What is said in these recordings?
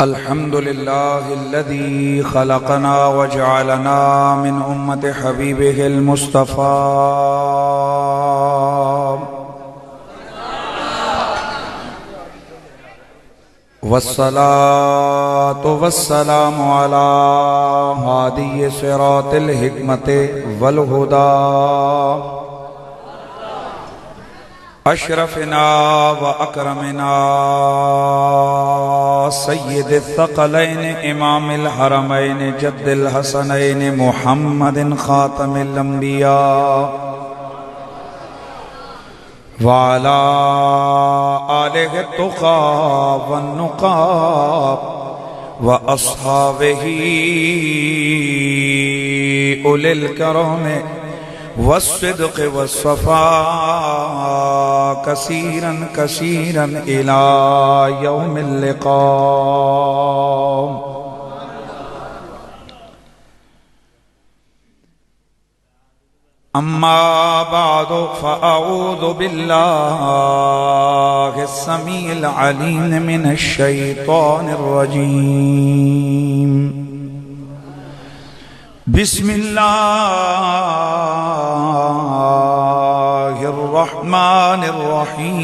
الحمد لله الذي خلقنا وجعلنا من أمة حبيبه المصطفى والصلاة والسلام على هادي صراط الحكمة والهدى أشرفنا وأكرمنا سيد الثقلين إمام الحرمين جد الحسنين محمد خاتم الأنبياء وعلى آله التقى والنقى وأصحابه أولي الكرم والصدق والصفاء كثيرا كثيرا إلى يوم اللقاء. أما بعد فأعوذ بالله السميع العليم من الشيطان الرجيم. بسم الله الرحمن الرحيم.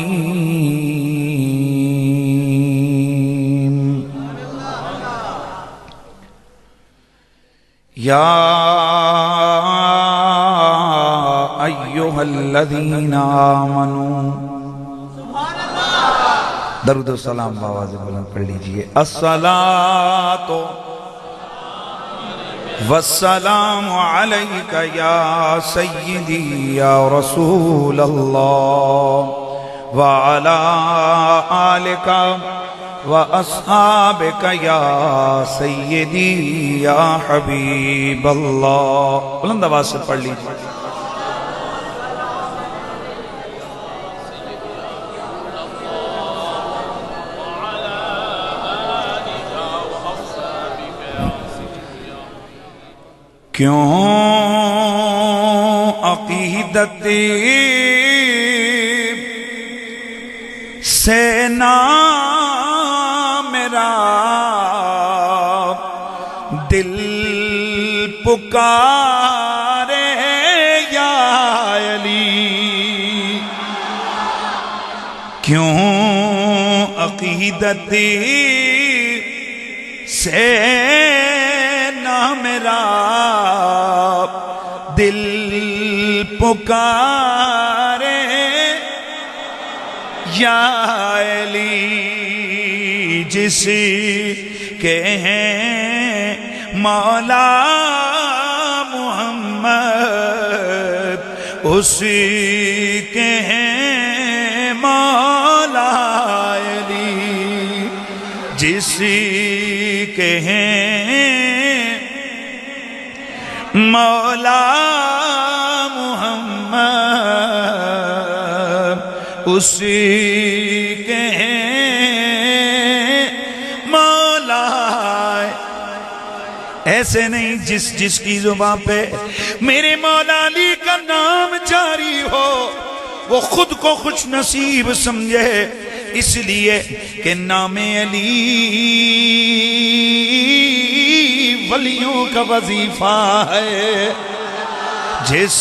يا أيها الذين آمنوا درود و سلام بآواز بلند پڑھ لیجئے. الصلاة والسلام عليك يا سيدي يا رسول الله وعلى آلك وأصحابك يا سيدي يا حبيب الله. بلند آواز سے پڑھ لیجئے. کیوں عقیدت سے نام میرا دل پکارے یا علی. کیوں عقیدت سے میرا دل پکارے یا علی. جس کے ہیں مولا محمد اس کے ہیں مولا علی. جس کے ہیں مولا محمد اسی کے ہیں مولا. ایسے نہیں جس کی زبان پہ میرے مولا علی کا نام جاری ہو وہ خود کو خوش نصیب سمجھے، اس لیے کہ نام علی ولیوں کا وظیفہ ہے. جس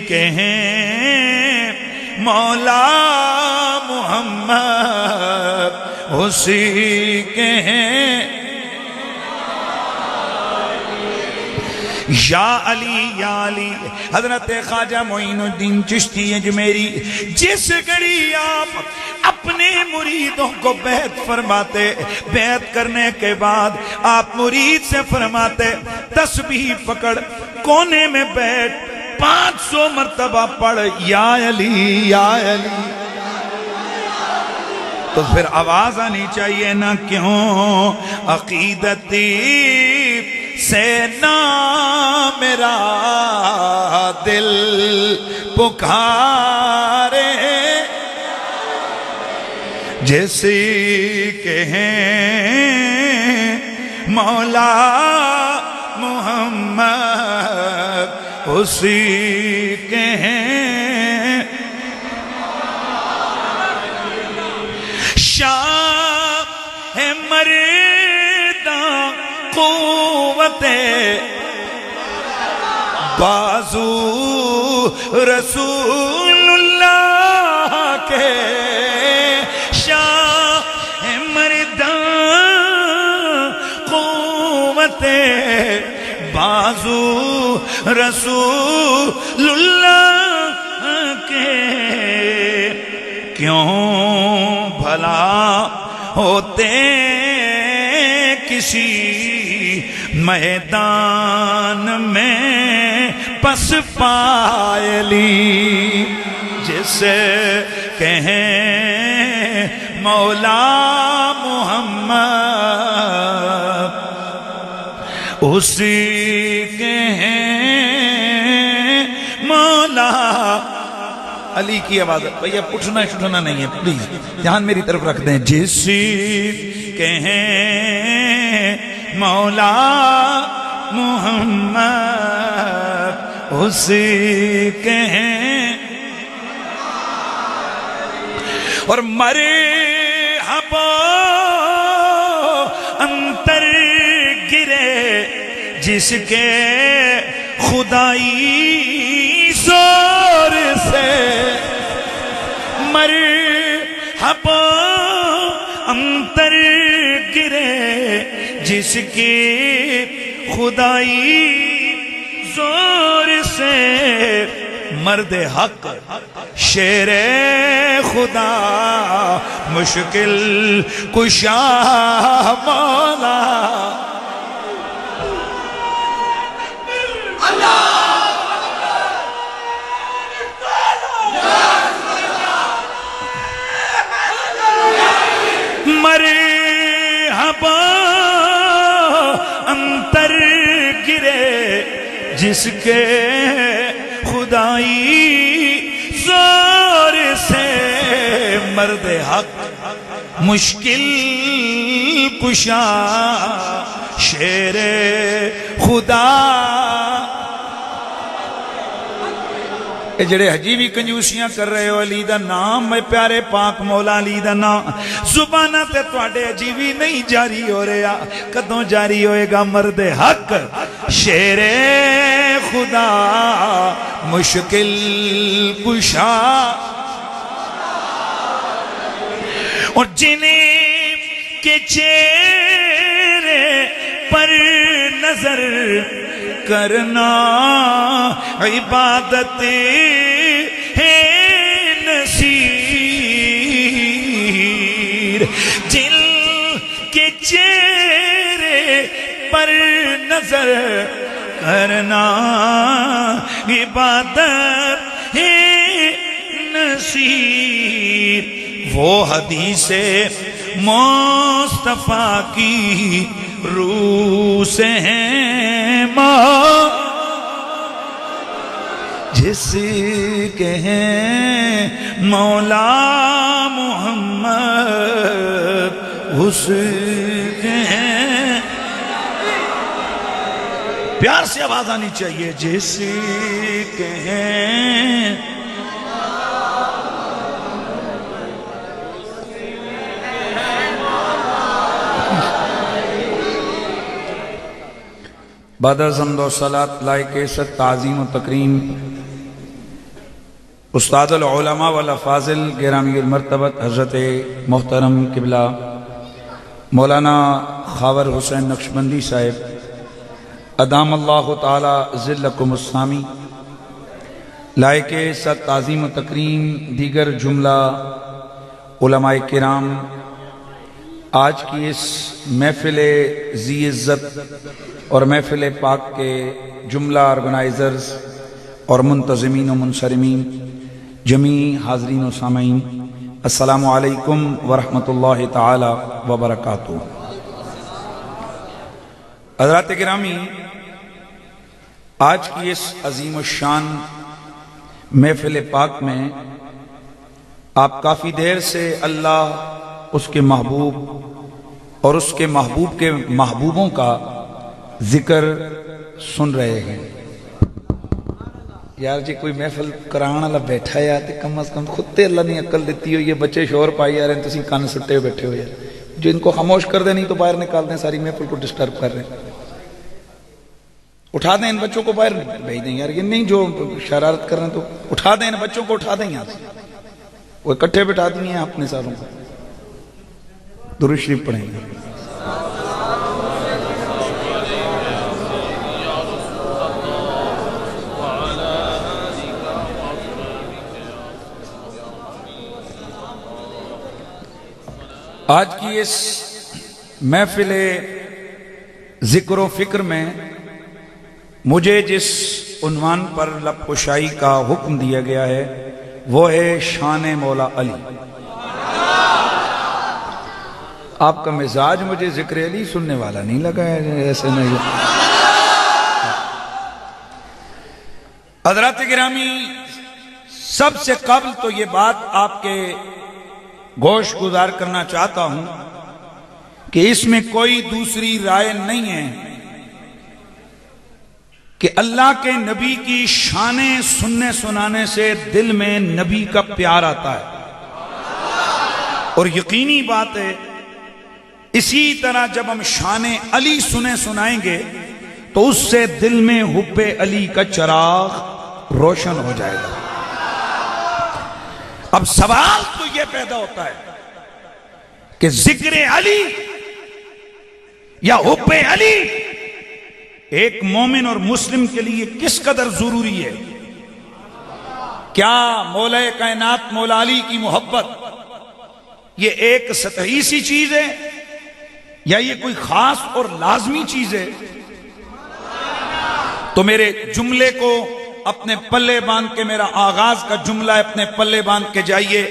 کے ہیں مولا محمد اسی کے ہیں یا علی یا علی. حضرت خواجہ معین الدین چشتی اجمیری جس گھڑی آپ اپنے مریدوں کو بیعت فرماتے، بیعت کرنے کے بعد آپ مرید سے فرماتے تسبیح پکڑ کونے میں بیٹھ 500 مرتبہ پڑھ یا علی یا علی. تو پھر آواز آنی چاہیے نا. کیوں عقیدت سے نام میرا دل پکارے جیسے کہ ہیں مولا محمد اسی کے ہیں شاہ ہے مرداں قوت بازو رسول اللہ کے شاہ مرداں قوت بازو رسول اللہ کے کیوں بھلا ہوتے کسی میدان میں پس پائلی جسے کہیں مولا محمد اسی کہیں مولا علی کی آواز ہے بھئی اب اٹھنا شٹھنا نہیں ہے پلیز دھیان میری طرف رکھ دیں جسی کہیں مولا محمد اسی کہیں اور مرحبا انتر گرے جس کے خدائی زور سے مرحبا انتر گرے جس کی خدائی زور سے مرد حق شیر خدا مشکل کشا مولا مرحبا انتر گرے جس کے خدائی زور سے مرد حق مشکل کشا شیر خدا اے جڑے حجی بھی کنجوسیاں کر رہے ہو علی دا نام میں پیارے پاک مولا علی دا نام زبانہ تے تواڈے حجی بھی نہیں جاری ہو رہا کدوں جاری ہوئے گا مرد حق شیر خدا مشکل کشا اور جنہیں کے چہرے پر نظر کرنا عبادت ہے نصیر جن کے چہرے پر نظر کرنا عبادت ہے نصیر وہ حدیث مصطفیٰ کی روح سے ہیں ماں جس کے ہیں مولا محمد اس کے ہیں پیار سے آواز آنی چاہیے جس کے ہیں بعد از حمد و صلاة لائق عزت تعظیم و تکریم استاد العلماء والافاضل گرامی المرتبت حضرت محترم قبلہ مولانا خاور حسین نقشبندی صاحب ادام اللہ تعالی ذلکم السامی لائق عزت تعظیم و تکریم دیگر جملہ علماء کرام آج کی اس محفل ذی عزت اور محفل پاک کے جملہ آرگنائزرز اور منتظمین و منصرمین جمیع حاضرین و سامعین السلام علیکم ورحمۃ اللہ تعالی وبرکاتہ حضرات گرامی آج کی اس عظیم الشان محفل پاک میں آپ کافی دیر سے اللہ اس کے محبوب اور اس کے محبوب کے محبوبوں کا ذکر سن رہے ہیں یار جی کوئی محفل کرانا اللہ بیٹھا ہے تو کم از کم خود تے اللہ نے عقل دیتی ہو یہ بچے شور پائی آ رہے ہیں تسی کان سٹے ہو بیٹھے ہو یار جو ان کو خاموش کر دیں نہیں تو باہر نکال دیں، ساری محفل کو ڈسٹرب کر رہے ہیں. اٹھا دیں ان بچوں کو باہر بھیج دیں یار، یہ نہیں جو شرارت کر رہے ہیں تو اٹھا دیں ان بچوں کو، اٹھا دیں یہاں سے. وہ اکٹھے بٹھا دیے ہیں اپنے ساروں کو. درود شریف پڑھیں گے. آج کی اس محفل ذکر و فکر میں مجھے جس عنوان پر لب کشائی کا حکم دیا گیا ہے وہ ہے شان مولا علی. آپ کا مزاج مجھے ذکر علی سننے والا نہیں لگا ہے، ایسے نہیں. حضرات گرامی، سب سے قبل تو یہ بات آپ کے گوش گزار کرنا چاہتا ہوں کہ اس میں کوئی دوسری رائے نہیں ہے کہ اللہ کے نبی کی شانیں سننے سنانے سے دل میں نبی کا پیار آتا ہے. اور یقینی بات ہے اسی طرح جب ہم شان علی سنے سنائیں گے تو اس سے دل میں حب علی کا چراغ روشن ہو جائے گا. اب سوال تو یہ پیدا ہوتا ہے کہ ذکر علی یا حب علی ایک مومن اور مسلم کے لیے کس قدر ضروری ہے. کیا مولا کائنات مولا علی کی محبت یہ ایک سطحی سی چیز ہے یا یہ کوئی خاص اور لازمی چیز ہے؟ تو میرے جملے کو اپنے پلے باندھ کے، میرا آغاز کا جملہ اپنے پلے باندھ کے جائیے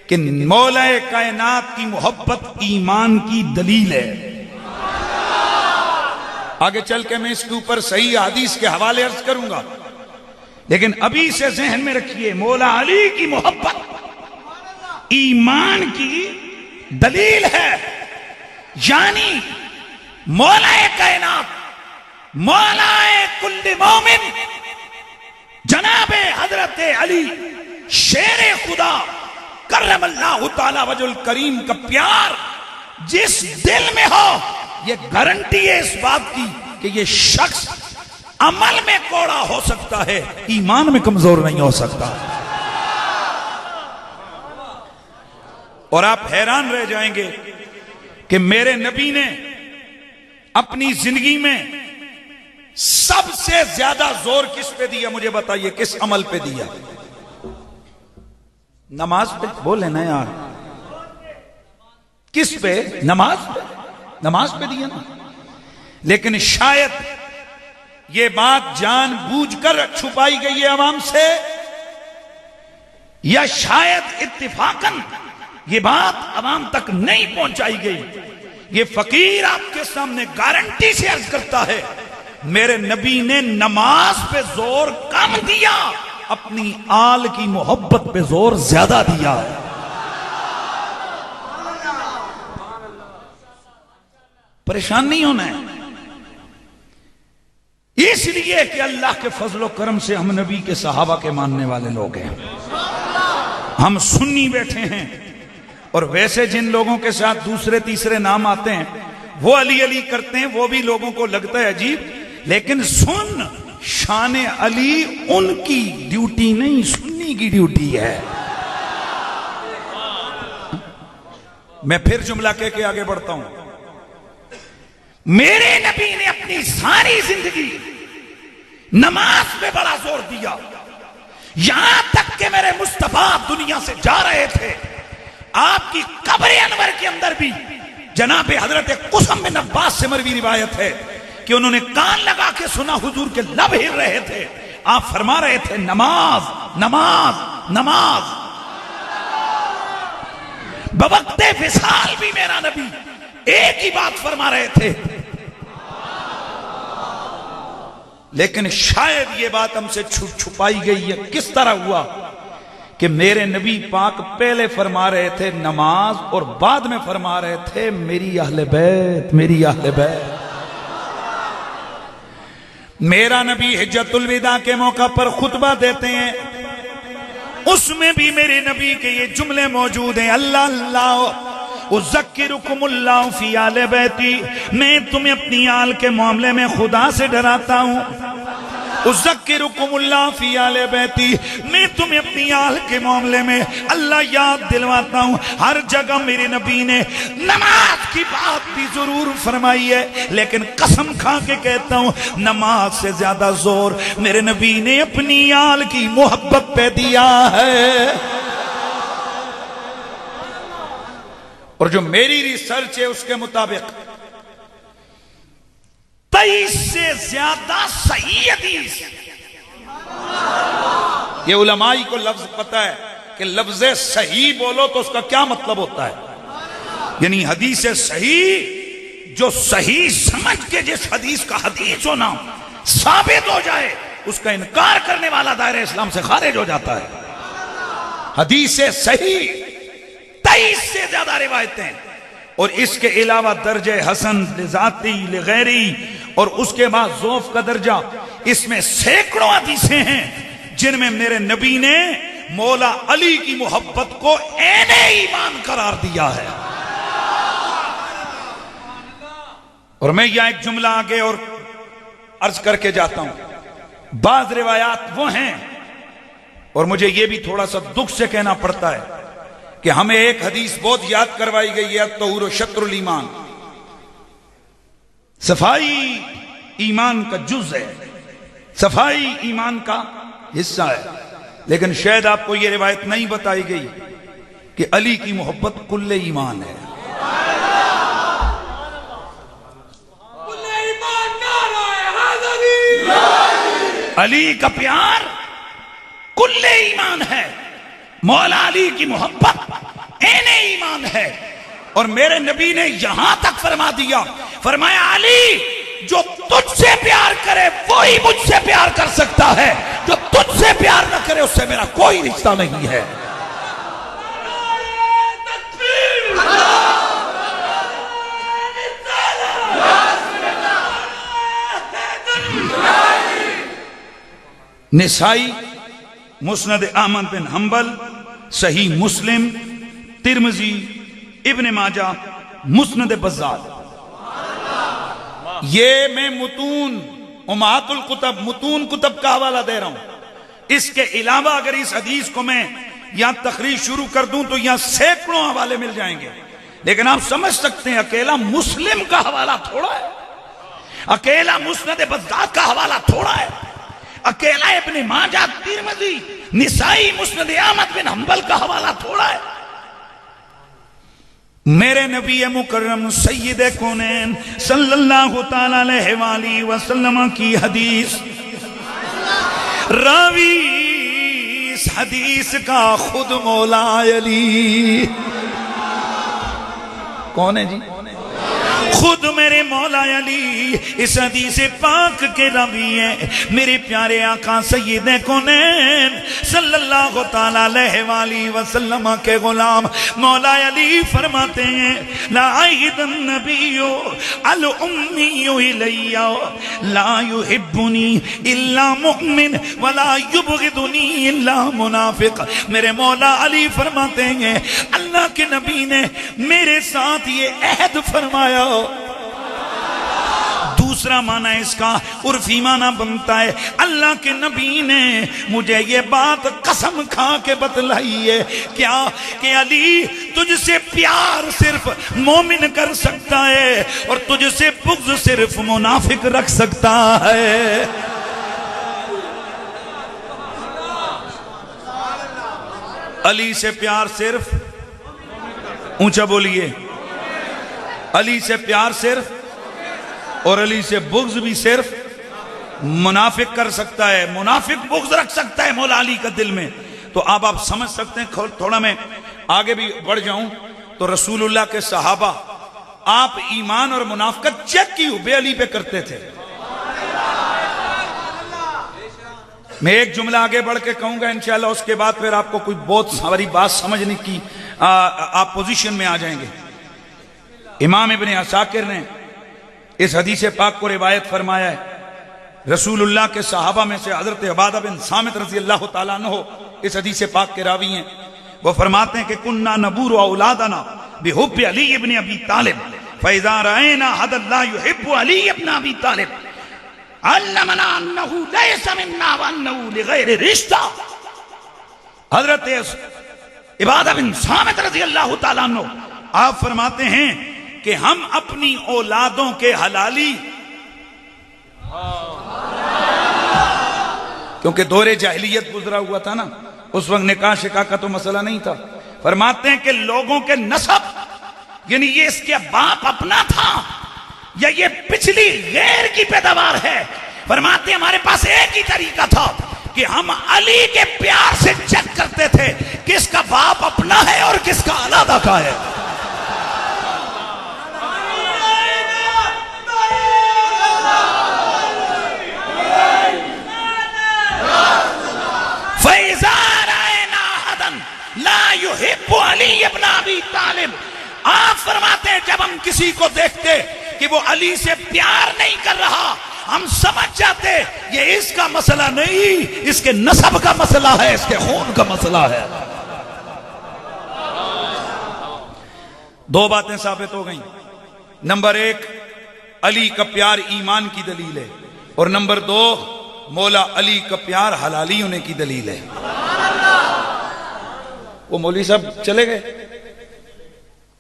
کہ مولا کائنات کی محبت ایمان کی دلیل ہے. آگے چل کے میں اس کے اوپر صحیح حدیث کے حوالے عرض کروں گا، لیکن ابھی سے ذہن میں رکھیے مولا علی کی محبت ایمان کی دلیل ہے. یعنی مولا کائنات مولا کل مومن جناب حضرت علی شیر خدا کرم اللہ تعالی وجہ الکریم کا پیار جس دل میں ہو، یہ گارنٹی ہے اس بات کی کہ یہ شخص عمل میں کوڑا ہو سکتا ہے، ایمان میں کمزور نہیں ہو سکتا. اور آپ حیران رہ جائیں گے کہ میرے نبی نے اپنی زندگی میں سب سے زیادہ زور کس پہ دیا؟ مجھے بتائیے کس عمل پہ دیا؟ نماز پہ. بولے نا یار، کس پہ؟ نماز پہ. نماز پہ دیا نا. لیکن شاید یہ بات جان بوجھ کر چھپائی گئی ہے عوام سے، یا شاید اتفاقاً یہ بات عوام تک نہیں پہنچائی گئی. یہ فقیر آپ کے سامنے گارنٹی سے عرض کرتا ہے میرے نبی نے نماز پہ زور کم دیا، اپنی آل کی محبت پہ زور زیادہ دیا. پریشان نہیں ہونا ہے، اس لیے کہ اللہ کے فضل و کرم سے ہم نبی کے صحابہ کے ماننے والے لوگ ہیں. ہم سنی بیٹھے ہیں، اور ویسے جن لوگوں کے ساتھ دوسرے تیسرے نام آتے ہیں وہ علی علی کرتے ہیں، وہ بھی لوگوں کو لگتا ہے عجیب. لیکن سن، شان علی ان کی ڈیوٹی نہیں، سنی کی ڈیوٹی ہے. میں پھر جملہ کہہ کے آگے بڑھتا ہوں. میرے نبی نے اپنی ساری زندگی نماز پہ بڑا زور دیا، یہاں تک کہ میرے مصطفیٰ دنیا سے جا رہے تھے، آپ کی قبر انور کے اندر بھی جناب حضرت قسم بن عباس سے مروی روایت ہے کہ انہوں نے کان لگا کے سنا، حضور کے لب ہل رہے تھے، آپ فرما رہے تھے نماز نماز نماز. بوقت وصال بھی میرا نبی ایک ہی بات فرما رہے تھے. لیکن شاید یہ بات ہم سے چھپائی گئی ہے. کس طرح ہوا کہ میرے نبی پاک پہلے فرما رہے تھے نماز، اور بعد میں فرما رہے تھے میری اہل بیت، میری اہل بیت. میرا نبی حجت الوداع کے موقع پر خطبہ دیتے ہیں، اس میں بھی میرے نبی کے یہ جملے موجود ہیں، اللہ اللہ اذکرکم اللہ فی آل بیتی، میں تمہیں اپنی آل کے معاملے میں خدا سے ڈراتا ہوں. اذکرکم اللہ فی آل بیتی، میں تمہیں اپنی آل کے معاملے میں اللہ یاد دلواتا ہوں. ہر جگہ میرے نبی نے نماز کی بات بھی ضرور فرمائی ہے، لیکن قسم کھا کے کہتا ہوں نماز سے زیادہ زور میرے نبی نے اپنی آل کی محبت پہ دیا ہے. اور جو میری ریسرچ ہے اس کے مطابق 23 سے زیادہ صحیح حدیث، یہ علماء کو لفظ پتہ ہے کہ لفظ صحیح بولو تو اس کا کیا مطلب ہوتا ہے، یعنی حدیث صحیح جو صحیح سمجھ کے جس حدیث کا حدیث ہونا ثابت ہو جائے اس کا انکار کرنے والا دائرہ اسلام سے خارج ہو جاتا ہے. حدیث صحیح 23 سے زیادہ روایتیں، اور اس کے علاوہ درجہ حسن لذاتی لغیری، اور اس کے بعد ضعف کا درجہ، اس میں سینکڑوں حدیثیں ہیں جن میں میرے نبی نے مولا علی کی محبت کو عین ایمان قرار دیا ہے. اور میں یہاں ایک جملہ آگے اور عرض کر کے جاتا ہوں. بعض روایات وہ ہیں، اور مجھے یہ بھی تھوڑا سا دکھ سے کہنا پڑتا ہے کہ ہمیں ایک حدیث بہت یاد کروائی گئی ہے، طہور شطر الایمان، صفائی ایمان کا جز ہے، صفائی ایمان کا حصہ ہے. لیکن شاید آپ کو یہ روایت نہیں بتائی گئی کہ علی کی محبت کل ایمان ہے. علی کا پیار کل ایمان ہے، مولا علی کی محبت عین ایمان ہے. اور میرے نبی نے یہاں تک فرما دیا، فرمایا علی جو تجھ سے پیار کرے وہی مجھ سے پیار کر سکتا ہے، جو تجھ سے پیار نہ کرے اس سے میرا کوئی رشتہ نہیں ہے. نسائی، مسند احمد بن حنبل، صحیح مسلم، ترمذی، ابن ماجہ، مسند بزار. یہ میں متون امہات الکتب، متون کتب کا حوالہ دے رہا ہوں. اس کے علاوہ اگر اس حدیث کو میں یہاں تقریر شروع کر دوں تو یہاں سینکڑوں حوالے مل جائیں گے. لیکن آپ سمجھ سکتے ہیں اکیلا مسلم کا حوالہ تھوڑا ہے، اکیلا مسند بزار کا حوالہ تھوڑا ہے، اکیلا ابن ماجہ، ترمذی، نسائی، مسند احمد بن حنبل کا حوالہ تھوڑا ہے. میرے نبی مکرم سید کونین صلی اللہ تعالی علیہ وآلہ وسلم کی حدیث، راوی اس حدیث کا خود مولا علی. کون ہے جی؟ خود میرے مولا علی اس حدیث پاک کے راوی ہیں. میرے پیارے آقا سید کونین صلی اللہ تعالی علیہ وآلہ وسلم کے غلام مولا علی فرماتے ہیں لا عید النبی الامی الی لا یحبنی الا مؤمن ولا یبغضنی الا منافق. میرے مولا علی فرماتے ہیں اللہ کے نبی نے میرے ساتھ یہ عہد فرمایا. دوسرا معنی اس کا عرفی معنی بنتا ہے اللہ کے نبی نے مجھے یہ بات قسم کھا کے بتلائی ہے کیا کہ علی تجھ سے پیار صرف مومن کر سکتا ہے اور تجھ سے بغض صرف منافق رکھ سکتا ہے. علی سے پیار صرف، اونچا بولیے، علی سے پیار صرف اور علی سے بغض بھی صرف منافق کر سکتا ہے. منافق بغض رکھ سکتا ہے مولا علی کا دل میں. تو اب آپ سمجھ سکتے ہیں. تھوڑا میں آگے بھی بڑھ جاؤں تو رسول اللہ کے صحابہ آپ ایمان اور منافقت چیک کی حب علی پہ کرتے تھے. میں ایک جملہ آگے بڑھ کے کہوں گا انشاءاللہ، اس کے بعد پھر آپ کو کوئی بہت ساری بات سمجھنے کی آپ پوزیشن میں آ جائیں گے. امام ابن عساکر نے اس حدیث پاک کو روایت فرمایا ہے. رسول اللہ کے صحابہ میں سے حضرت عبادہ بن صامت رضی اللہ تعالیٰ عنہ اس حدیث پاک کے راوی ہیں. وہ فرماتے ہیں کہ کننا نبور اولادنا بحب علی ابن ابی طالب فاذا رأينا حد لا يحب علی ابن ابی طالب علمنا انه ليس منا وانه لغیر رشتہ. حضرت عبادہ بن صامت رضی اللہ تعالیٰ عنہ آپ فرماتے ہیں کہ ہم اپنی اولادوں کے حلالی، کیونکہ دور جاہلیت گزرا ہوا تھا نا، اس وقت نکاح شکاح کا تو مسئلہ نہیں تھا. فرماتے ہیں کہ لوگوں کے نسب، یعنی یہ اس کے باپ اپنا تھا یا یہ پچھلی غیر کی پیداوار ہے، فرماتے ہیں ہمارے پاس ایک ہی طریقہ تھا کہ ہم علی کے پیار سے چیک کرتے تھے کس کا باپ اپنا ہے اور کس کا علیحدہ کا ہے. فَإِذَا رَأَيْنَا أَحَدًا لَا يُحِبُّ عَلِيَّ بْنَ أَبِي طَالِبٍ، آپ فرماتے ہیں جب ہم کسی کو دیکھتے کہ وہ علی سے پیار نہیں کر رہا، ہم سمجھ جاتے یہ اس کا مسئلہ نہیں، اس کے نسب کا مسئلہ ہے، اس کے خون کا مسئلہ ہے. دو باتیں ثابت ہو گئیں. نمبر ایک، علی کا پیار ایمان کی دلیل ہے، اور نمبر دو، مولا علی کا پیار حلالی ہونے کی دلیل ہے. وہ مولوی صاحب چلے گئے،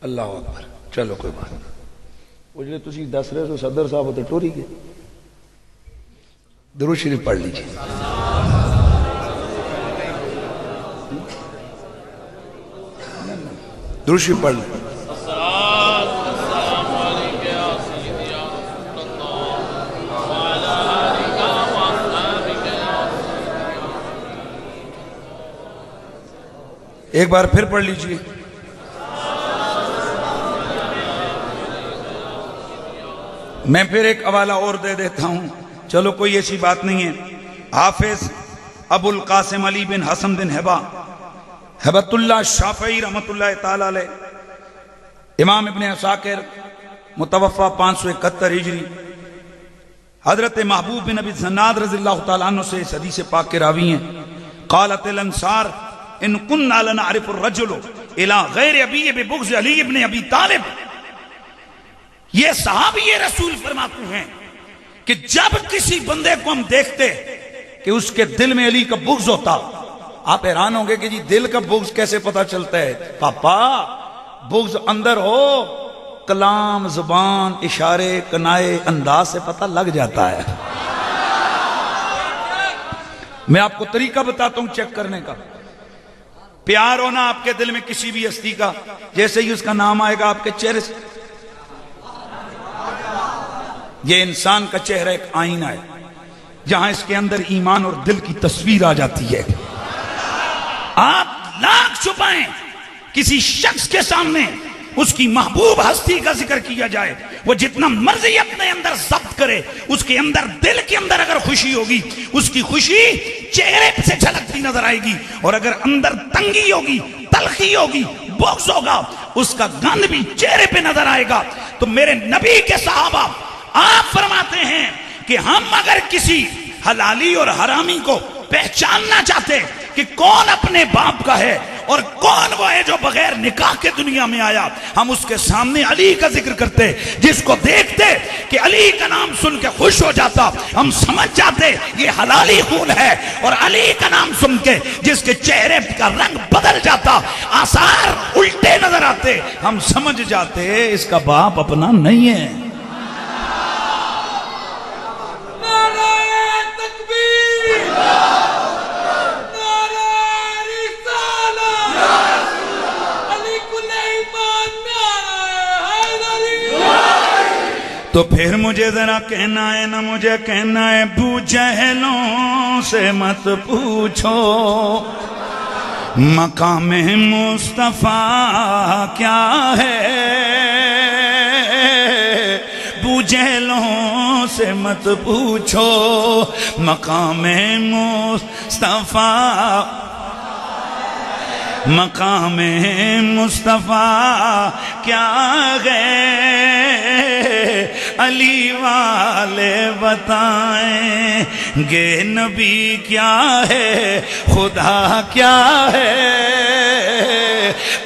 اللہ اکبر، چلو کوئی بات نہیں. وہ جو تسی دس رہے تو صدر صاحب ہوتے ٹوری گئے. درود شریف پڑھ لیجیے. درود شریف پڑھ لیجیے. ایک بار پھر پڑھ لیجیے. میں پھر ایک حوالہ اور دے دیتا ہوں، چلو کوئی ایسی بات نہیں ہے. حافظ ابو القاسم علی بن حسن بن ہبت اللہ شافعی رحمت اللہ تعالی علیہ، امام ابن عساکر متوفہ 571 ہجری، حضرت محبوب بن ابی زناد رضی اللہ تعالیٰ عنہ سے اس حدیث پاک کے راوی ہیں. قالت الانصار ان کننا لنعرف الرجل الى غیر ابی ببغض علی ابن ابی طالب. یہ صحابی رسول فرماتے ہیں کہ جب کسی بندے کو ہم دیکھتے کہ اس کے دل میں علی کا بغض ہوتا، آپ حیران ہوں گے کہ جی دل کا بغض کیسے پتا چلتا ہے؟ پاپا بغض اندر ہو، کلام، زبان، اشارے، کنائے، انداز سے پتہ لگ جاتا ہے. میں آپ کو طریقہ بتاتا ہوں چیک کرنے کا. پیار ہونا آپ کے دل میں کسی بھی ہستی کا، جیسے ہی اس کا نام آئے گا آپ کے چہرے سے، یہ انسان کا چہرہ ایک آئینہ ہے جہاں اس کے اندر ایمان اور دل کی تصویر آ جاتی ہے. آپ لاکھ چھپائیں، کسی شخص کے سامنے اس کی محبوب ہستی کا ذکر کیا جائے، وہ جتنا مرضی اپنے اندر ضبط کرے، اس کے اندر دل کے اندر اگر خوشی ہوگی، اس کی خوشی چہرے سے جھلکتی نظر آئے گی، اور اگر اندر تنگی ہوگی، تلخی ہوگی، بغض ہوگا، اس کا گند بھی چہرے پہ نظر آئے گا. تو میرے نبی کے صحابہ آپ فرماتے ہیں کہ ہم اگر کسی حلالی اور حرامی کو پہچاننا چاہتے کہ کون اپنے باپ کا ہے اور کون وہ ہے جو بغیر نکاح کے دنیا میں آیا، ہم اس کے سامنے علی کا ذکر کرتے. جس کو دیکھتے کہ علی کا نام سن کے خوش ہو جاتا، ہم سمجھ جاتے یہ حلالی خون ہے. اور علی کا نام سن کے جس کے چہرے کا رنگ بدل جاتا، آثار الٹے نظر آتے، ہم سمجھ جاتے اس کا باپ اپنا نہیں ہے. تو پھر مجھے ذرا کہنا ہے نہ مجھے کہنا ہے، ابو جہلوں سے مت پوچھو مقام مصطفیٰ کیا ہے. ابو جہلوں سے مت پوچھو مقام مصطفیٰ، مقام مصطفیٰ کیا ہے، علی والے بتائیں گے نبی کیا ہے، خدا کیا ہے.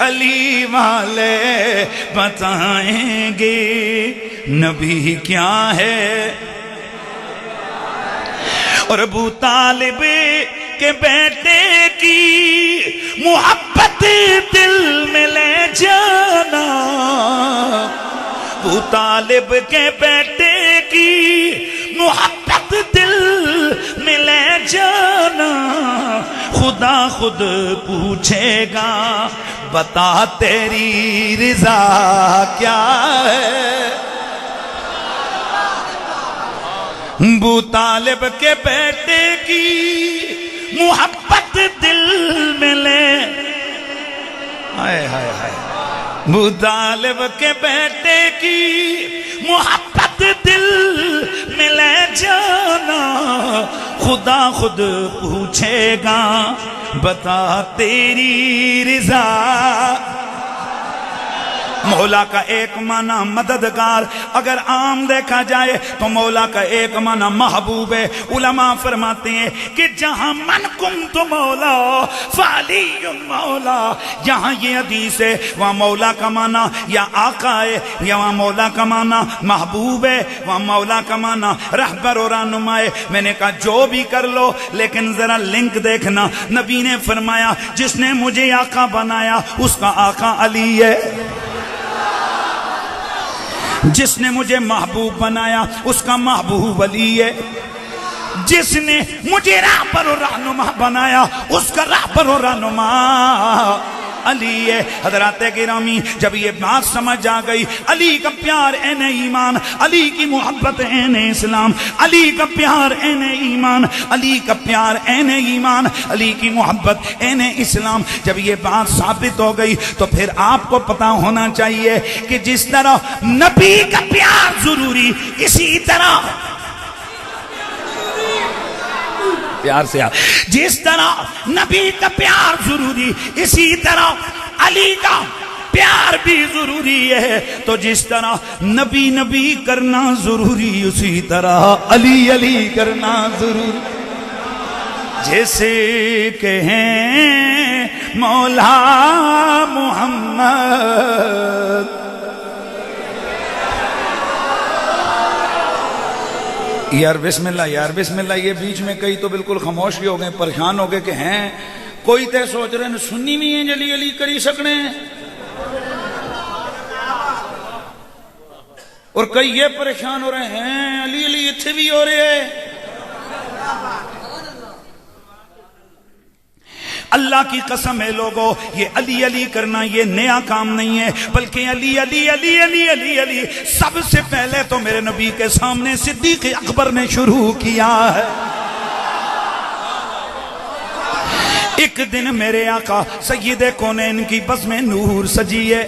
علی والے بتائیں گے نبی کیا ہے، اور ابو طالب کے بیٹے کی محبت دل میں لے جانا، ابو طالب کے بیٹے کی محبت دل میں لے جانا، خدا خود پوچھے گا بتا تیری رضا کیا ہے۔ ابو طالب کے بیٹے کی محبت دل میں لے، ہائے ہائے ہائے، ابو طالب کے بیٹے کی محبت دل میں لے جانا، خدا خود پوچھے گا بتا تیری رضا۔ مولا کا ایک معنی مددگار، اگر عام دیکھا جائے تو مولا کا ایک معنی محبوب ہے۔ علماء فرماتے ہیں کہ جہاں من کنت مولا فعلی مولا، جہاں یہ حدیث ہے وہاں مولا کا معنی یا آقا ہے، یا وہاں مولا کا معنی محبوب ہے، وہاں مولا کا معنی رہبر و رہنما ہے۔ میں نے کہا جو بھی کر لو، لیکن ذرا لنک دیکھنا۔ نبی نے فرمایا جس نے مجھے آقا بنایا اس کا آقا علی ہے، جس نے مجھے محبوب بنایا اس کا محبوب علی ہے، جس نے مجھے رہبر و رہنما بنایا اس کا رہبر و رہنما علی ہے۔ حضرات گرامی، جب یہ بات سمجھ آ گئی، علی کا پیار عین ایمان، علی کی محبت عین اسلام، علی کا پیار عین ایمان، علی کا پیار عین ایمان، علی کی محبت عین اسلام، جب یہ بات ثابت ہو گئی تو پھر آپ کو پتا ہونا چاہیے کہ جس طرح نبی کا پیار ضروری، اسی طرح پیار سے جس طرح نبی کا پیار ضروری، اسی طرح علی کا پیار بھی ضروری ہے۔ تو جس طرح نبی نبی کرنا ضروری، اسی طرح علی علی کرنا ضروری۔ جیسے کہیں مولا محمد، یار بسم اللہ، یار بسم اللہ، یہ بیچ میں کئی تو بالکل خاموش ہی ہو گئے، پریشان ہو گئے کہ ہیں کوئی تے سوچ رہے ہیں سنی نہیں ہیں جلی علی کری سکنے ہیں، اور کئی یہ پریشان ہو رہے ہیں علی علی اتھے بھی ہو رہے ہیں۔ اللہ کی قسم ہے لوگوں، یہ علی علی کرنا یہ نیا کام نہیں ہے، بلکہ علی علی علی علی علی علی سب سے پہلے تو میرے نبی کے سامنے صدیق اکبر نے شروع کیا ہے۔ ایک دن میرے آقا سید کونین کی بزم نور سجی ہے،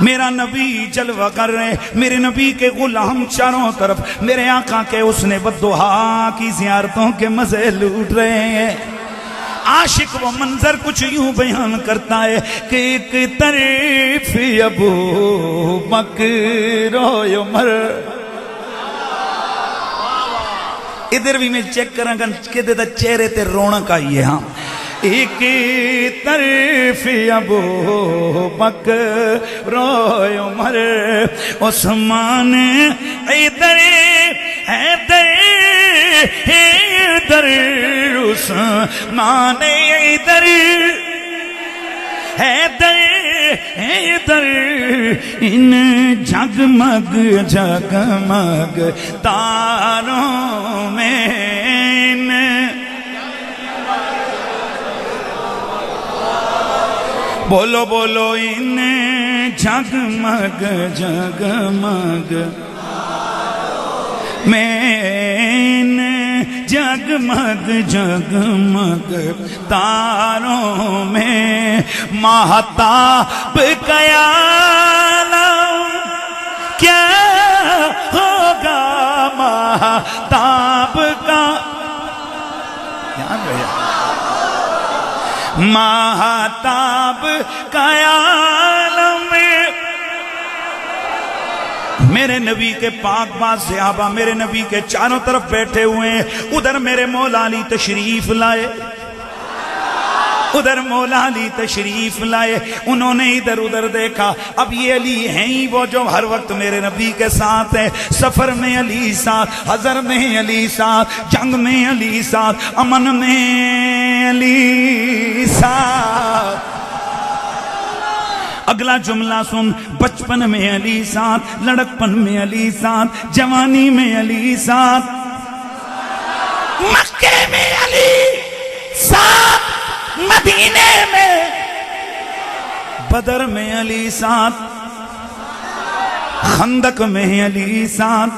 میرا نبی جلوہ کر رہے، میرے نبی کے غلام چاروں طرف میرے آقا کے اس نے بددعا کی زیارتوں کے مزے لوٹ رہے ہیں۔ عاشق وہ منظر کچھ یوں بیان کرتا ہے کہ ایک طرف ابو بکر و عمر، ادھر بھی میں چیک کروں گا کہ دے دا چہرے تے رونق آئی ہے۔ ہاں، ایک طرف ابو بکر و عمر، عثمان ادھر حیدر عثمان ادھر حیدر، ان جگمگ جگمگ تاروں میں بولو بولو، ان جگمگ جگمگ میں، جگمگ جگمگ تاروں میں ماہتاب کا عالم کیا ہوگا، ماہتاب کا ماہتاب کا عالم، میرے نبی کے پاک باز صحابہ میرے نبی کے چاروں طرف بیٹھے ہوئے ہیں، ادھر میرے مولا علی تشریف لائے، ادھر مولا علی تشریف لائے، انہوں نے ادھر ادھر دیکھا، اب یہ علی ہیں ہی وہ جو ہر وقت میرے نبی کے ساتھ ہے، سفر میں علی ساتھ، حضر میں علی ساتھ، جنگ میں علی ساتھ، امن میں علی ساتھ۔ اگلا جملہ سن، بچپن میں علی ساتھ، لڑکپن میں علی ساتھ، جوانی میں علی ساتھ، مکے میں علی ساتھ، مدینے میں، بدر میں علی ساتھ، خندق میں علی ساتھ،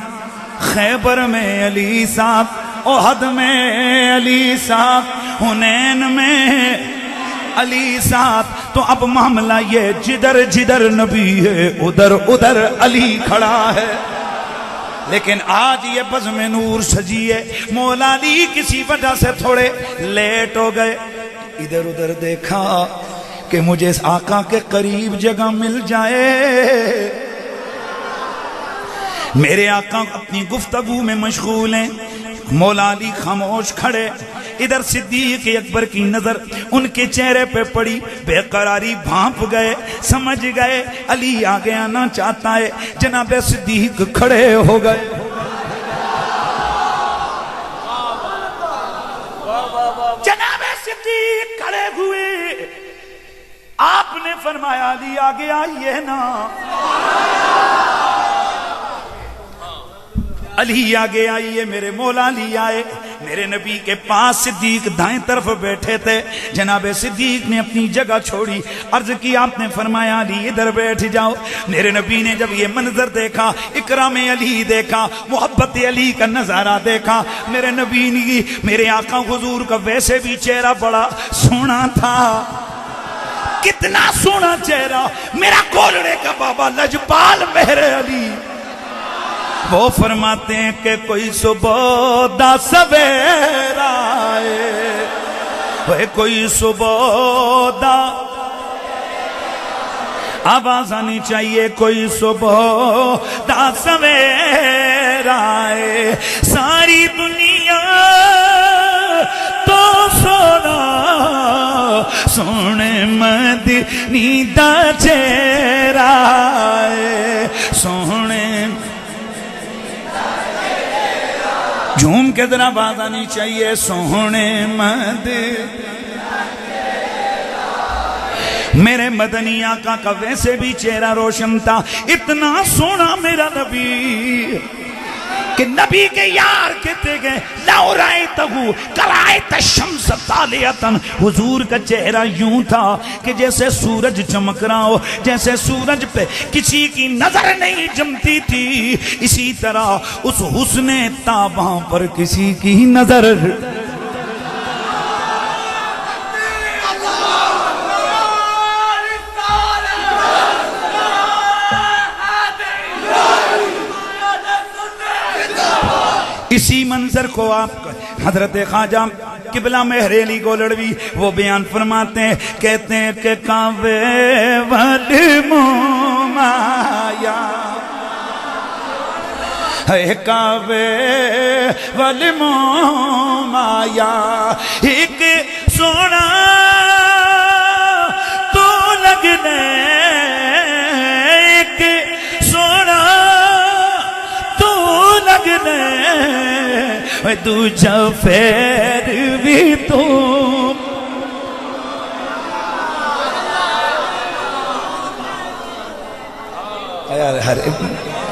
خیبر میں علی ساتھ، احد میں علی ساتھ، حنین میں علی ساتھ۔ تو اب معاملہ یہ، جدھر جدھر نبی ہے ادھر ادھر علی کھڑا ہے۔ لیکن آج یہ بزم نور سجی ہے، مولا علی کسی وجہ سے تھوڑے لیٹ ہو گئے، ادھر ادھر دیکھا کہ مجھے اس آقا کے قریب جگہ مل جائے۔ میرے آقا اپنی گفتگو میں مشغول ہیں، مولا علی خاموش کھڑے۔ ادھر صدیق اکبر کی نظر ان کے چہرے پہ پڑی، بے قراری بھانپ گئے، سمجھ گئے علی آگے آنا چاہتا ہے۔ جناب صدیق کھڑے ہو گئے، جناب صدیق کھڑے ہوئے، آپ نے فرمایا علی آگے آئیے نا۔ علی آگے آئیے، میرے مولا علی آئے، میرے نبی کے پاس صدیق دائیں طرف بیٹھے تھے۔ جناب صدیق نے اپنی جگہ چھوڑی، عرض کی، آپ نے فرمایا علی ادھر بیٹھ جاؤ۔ میرے نبی نے جب یہ منظر دیکھا، اکرام علی دیکھا، محبت علی کا نظارہ دیکھا، میرے نبی نے، میرے آقا حضور کا ویسے بھی چہرہ بڑا سونا تھا۔ کتنا سونا چہرہ، میرا کولڑے کا بابا لجپال میرے علی۔ وہ فرماتے ہیں کہ کوئی صبح دا سویرا آئے، وہ کوئی صبح دا، آواز آنی چاہیے، کوئی صبح دا سویرا آئے، ساری دنیا تو سونا سونے مدنی دا چہرہ آئے، سونے جھوم کے ذرا آواز آنی چاہیے، سونے میرے مدنی آقا کا ویسے بھی چہرہ روشن تھا، اتنا سونا میرا نبی کہ نبی کے یار کہتے گئے لو رأیتہو کرائت الشمس طالیۃ۔ حضور کا چہرہ یوں تھا کہ جیسے سورج چمک رہا ہو، جیسے سورج پہ کسی کی نظر نہیں جمتی تھی، اسی طرح اس حسن تاباں پر کسی کی نظر۔ اسی منظر کو آپ حضرت خواجہ قبلہ مہر علی گولڑوی وہ بیان فرماتے ہیں، کہتے ہیں کہ کعبے والمومایا، ہے کعبے والمومایا، ایک سونا تو لگنے، ایک سونا تو لگنے، دوجا پھر بھی تم۔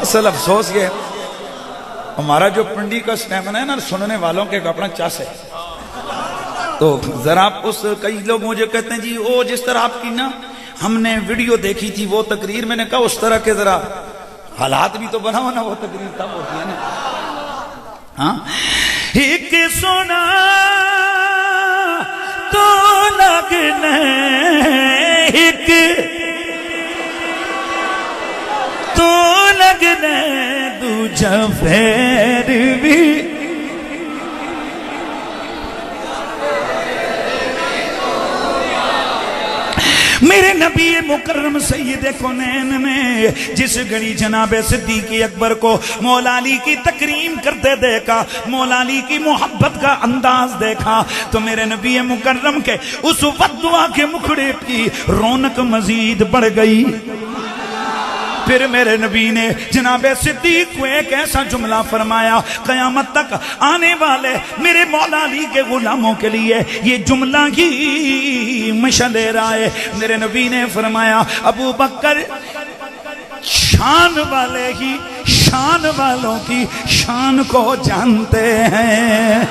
اصل افسوس یہ ہمارا جو پنڈی کا سٹیمنا ہے نا، سننے والوں کے اپنا چاس ہے، تو ذرا اس کئی لوگ مجھے کہتے ہیں جی وہ جس طرح آپ کی نا ہم نے ویڈیو دیکھی تھی وہ تقریر، میں نے کہا اس طرح کے ذرا حالات بھی تو بنا ہونا، وہ تقریر تب ہوتی ہے نا۔ ہاں، ایک سونا تو لگنے، ایک تو لگنے، دوجا پھر بھی میرے نبی مکرم سید کونین نے جس گھڑی جناب صدیق اکبر کو مولا علی کی تکریم کرتے دیکھا، مولا علی کی محبت کا انداز دیکھا، تو میرے نبی مکرم کے اس ودعا کے مکھڑے کی رونق مزید بڑھ گئی۔ پھر میرے نبی نے جناب صدیق کو ایک ایسا جملہ فرمایا، قیامت تک آنے والے میرے مولا علی کے غلاموں کے لیے یہ جملہ ہی مشعل راہ ہے۔ میرے نبی نے فرمایا، ابو بکر شان والے ہی شان والوں کی شان کو جانتے ہیں۔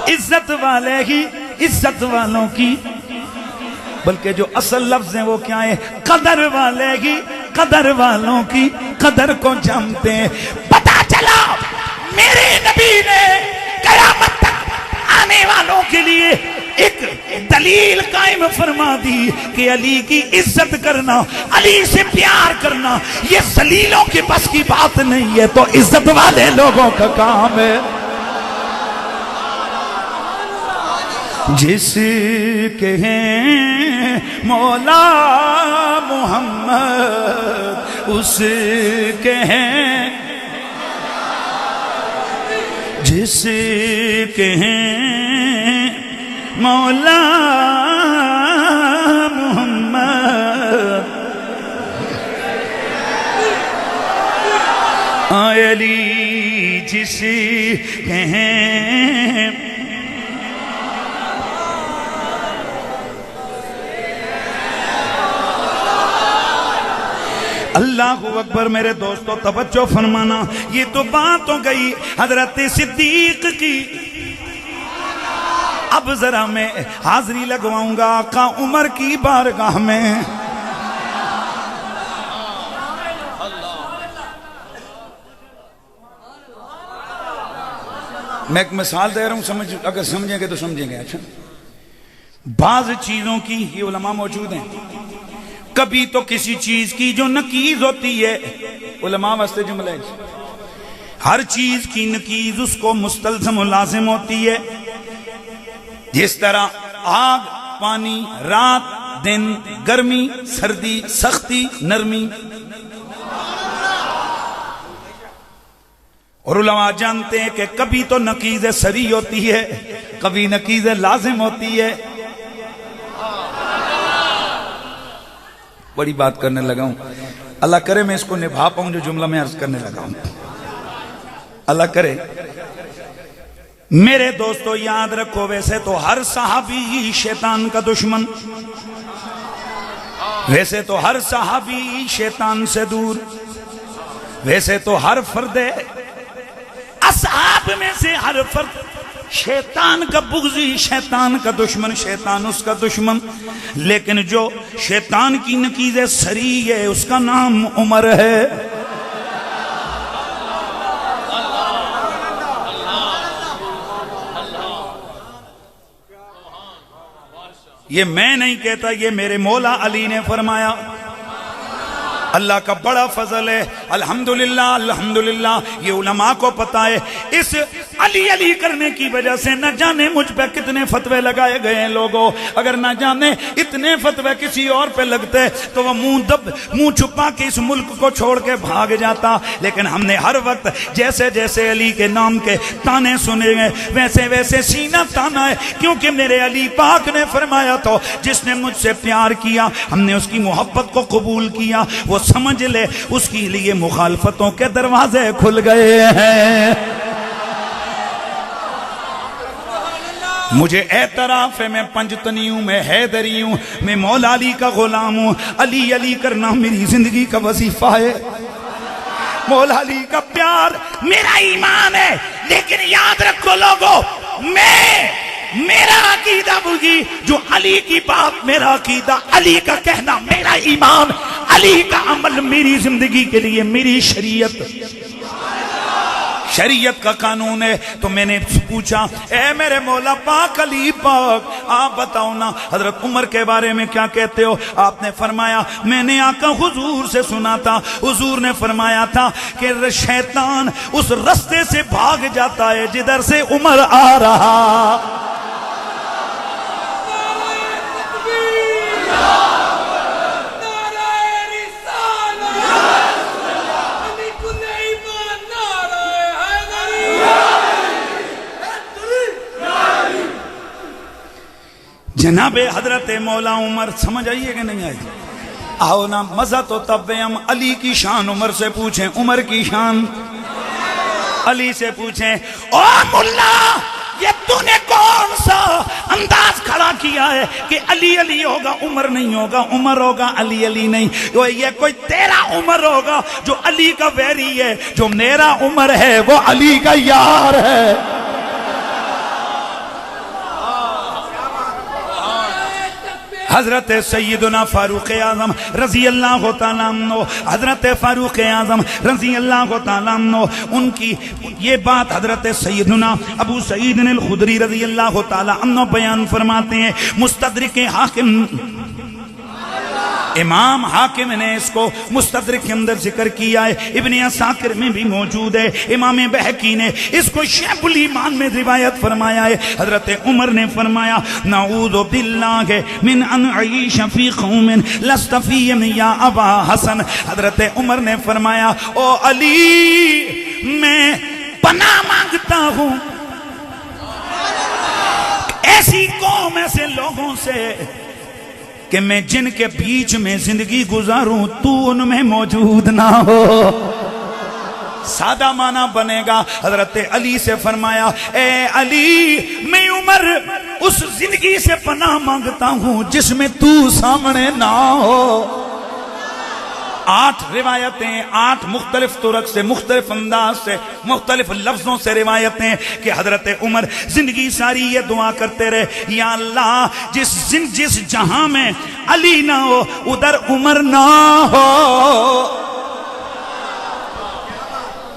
عزت والے ہی عزت والوں کی، بلکہ جو اصل لفظ ہیں وہ کیا ہے؟ قدر والے ہی قدر والوں کی قدر کو جانتے ہیں۔ پتا چلا میرے نبی نے قیامت تک آنے والوں کے لیے ایک دلیل قائم فرما دی کہ علی کی عزت کرنا، علی سے پیار کرنا یہ ذلیلوں کے بس کی بات نہیں ہے، تو عزت والے لوگوں کا کام ہے۔ جس کے ہیں مولا محمد اس کے ہیں، جس کے ہیں مولا محمد علی جس کے ہیں۔ اللہ اکبر۔ میرے دوستو توجہ فرمانا، یہ تو بات ہو گئی حضرت صدیق کی۔ اب ذرا میں حاضری لگواؤں گا آقا عمر کی بارگاہ میں۔ میں ایک مثال دے رہا ہوں، اگر سمجھیں گے تو سمجھیں گے۔ اچھا، بعض چیزوں کی یہ علماء موجود ہیں، کبھی تو کسی چیز کی جو نقیض ہوتی ہے، علماء واسطے جملہ ہے، ہر چیز کی نقیض اس کو مستلزم و لازم ہوتی ہے۔ جس طرح آگ، پانی، رات، دن، گرمی، سردی، سختی، نرمی۔ اور علماء جانتے ہیں کہ کبھی تو نقیض سری ہوتی ہے، کبھی نقیض لازم ہوتی ہے۔ بڑی بات کرنے لگا ہوں، اللہ کرے میں اس کو نبھا پاؤں جو جملہ میں عرض کرنے لگا ہوں، اللہ کرے۔ میرے دوستو یاد رکھو، ویسے تو ہر صحابی شیطان کا دشمن، ویسے تو ہر صحابی شیطان سے دور، ویسے تو ہر فرد اصحاب میں سے ہر فرد شیطان کا بغضی، شیطان کا دشمن، شیطان اس کا دشمن، لیکن جو شیطان کی نقیض سری ہے اس کا نام عمر ہے۔ یہ میں نہیں کہتا، یہ میرے مولا علی نے فرمایا۔ اللہ کا بڑا فضل ہے، الحمدللہ الحمدللہ۔ یہ علماء کو پتا ہے، اس علی علی کرنے کی وجہ سے نہ جانے مجھ پہ کتنے فتوے لگائے گئے ہیں لوگوں۔ اگر نہ جانے اتنے فتوے کسی اور پہ لگتے تو وہ منہ چھپا کے اس ملک کو چھوڑ کے بھاگ جاتا، لیکن ہم نے ہر وقت جیسے جیسے علی کے نام کے تانے سنے گئے ویسے ویسے سینہ تانا ہے، کیونکہ میرے علی پاک نے فرمایا تو جس نے مجھ سے پیار کیا ہم نے اس کی محبت کو قبول کیا، وہ سمجھ لے اس کے لیے مخالفتوں کے دروازے کھل گئے ہیں۔ مجھے اعتراف ہے میں پنجتنی ہوں، میں حیدری ہوں، میں مولا علی کا غلام ہوں۔ علی علی کرنا میری زندگی کا وظیفہ ہے، مولا علی کا پیار میرا ایمان ہے۔ لیکن یاد رکھو لوگوں، میرا عقیدہ وہی جو علی کی بات میرا عقیدہ، علی کا کہنا میرا ایمان، علی کا عمل میری زندگی کے لیے میری شریعت کا قانون ہے۔ تو میں نے پوچھا، اے میرے مولا پاک علی پاک، آپ بتاؤ نا حضرت عمر کے بارے میں کیا کہتے ہو؟ آپ نے فرمایا میں نے آقا حضور سے سنا تھا، حضور نے فرمایا تھا کہ شیطان اس رستے سے بھاگ جاتا ہے جدھر سے عمر آ رہا۔ جناب حضرت مولا عمر سمجھ آئیے کہ نہیں آئی؟ آؤ نا مزہ تو تب ہم علی کی شان عمر سے پوچھیں، عمر کی شان علی سے پوچھیں۔ او ملا، یہ تو نے کون سا انداز کھڑا کیا ہے کہ علی علی ہوگا عمر نہیں ہوگا، عمر ہوگا علی علی نہیں؟ یہ کوئی تیرا عمر ہوگا جو علی کا ویری ہے، جو میرا عمر ہے وہ علی کا یار ہے۔ حضرت سیدنا فاروق اعظم رضی اللہ تعالیٰ عنہ، حضرت فاروق اعظم رضی اللہ تعالیٰ عنہ، ان کی یہ بات حضرت سیدنا ابو سعید الخدری رضی اللہ تعالیٰ عنہ بیان فرماتے ہیں۔ مستدرک حاکم، امام حاکم نے اس کو مستدرک کے اندر ذکر کیا ہے، ابن عساکر میں بھی موجود ہے، امام بہقی نے اس کو شعب الایمان میں روایت فرمایا ہے۔ حضرت عمر نے فرمایا نعوذ باللہ من ان اعیش فی قوم لست فیہم یا ابا حسن۔ حضرت عمر نے فرمایا او علی، میں پناہ مانگتا ہوں ایسی قوم، ایسے لوگوں سے کہ میں جن کے بیچ میں زندگی گزاروں تو ان میں موجود نہ ہو۔ سادہ معنی بنے گا، حضرت علی سے فرمایا اے علی، میں عمر اس زندگی سے پناہ مانگتا ہوں جس میں تو سامنے نہ ہو۔ 8 روایتیں، 8 مختلف طرق سے، مختلف انداز سے، مختلف لفظوں سے روایتیں کہ حضرت عمر زندگی ساری یہ دعا کرتے رہے، یا اللہ جس جہاں میں علی نہ ہو ادھر عمر نہ ہو۔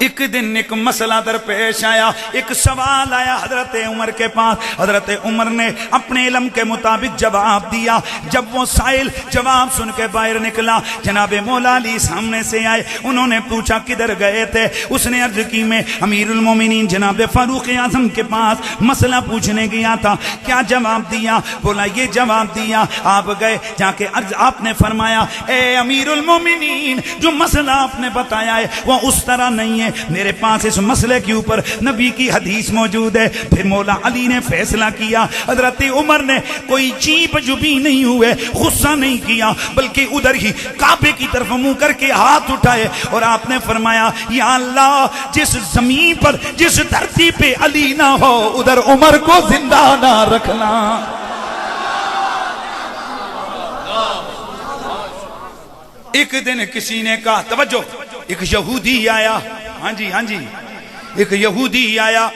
ایک دن ایک مسئلہ در پیش آیا، ایک سوال آیا حضرت عمر کے پاس، حضرت عمر نے اپنے علم کے مطابق جواب دیا۔ جب وہ سائل جواب سن کے باہر نکلا، جناب مولا علی سامنے سے آئے، انہوں نے پوچھا کدھر گئے تھے؟ اس نے عرض کی میں امیر المومنین جناب فاروق اعظم کے پاس مسئلہ پوچھنے گیا تھا۔ کیا جواب دیا؟ بولا یہ جواب دیا۔ آپ گئے، جا کے عرض آپ نے فرمایا اے امیر المومنین، جو مسئلہ آپ نے بتایا ہے وہ اس طرح نہیں ہے، میرے پاس اس مسئلے کے اوپر نبی کی حدیث موجود ہے۔ پھر مولا علی نے فیصلہ کیا، حضرت عمر نے کوئی چیپ جبی نہیں ہوئے، غصہ نہیں کیا، بلکہ ادھر ہی کعبے کی طرف منہ کر کے ہاتھ اٹھائے اور آپ نے فرمایا یا اللہ جس زمین پر، جس دھرتی پہ علی نہ ہو ادھر عمر کو زندہ نہ رکھنا۔ ایک دن کسی نے کہا، توجہ، ایک یہودی آیا، ہاں جی، ایک یہودی آیا،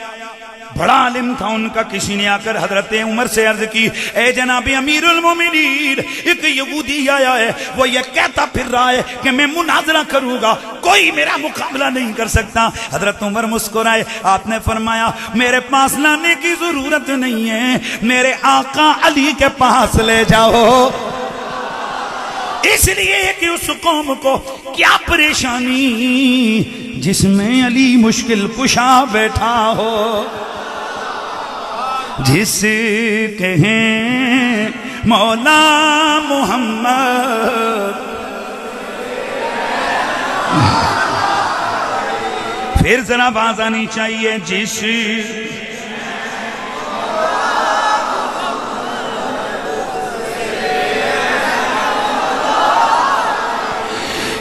بڑا عالم تھا ان کا، کسی نے آ کر حضرت عمر سے عرض کی اے جناب امیر المومنین، ایک یہودی آیا ہے، وہ یہ کہتا پھر رہا ہے کہ میں مناظرہ کروں گا، کوئی میرا مقابلہ نہیں کر سکتا۔ حضرت عمر مسکرائے، آپ نے فرمایا میرے پاس لانے کی ضرورت نہیں ہے، میرے آقا علی کے پاس لے جاؤ، اس لیے کہ اس قوم کو کیا پریشانی جس میں علی مشکل کشا بیٹھا ہو، جس کہیں مولا محمد، پھر ذرا باز آنی چاہیے، جس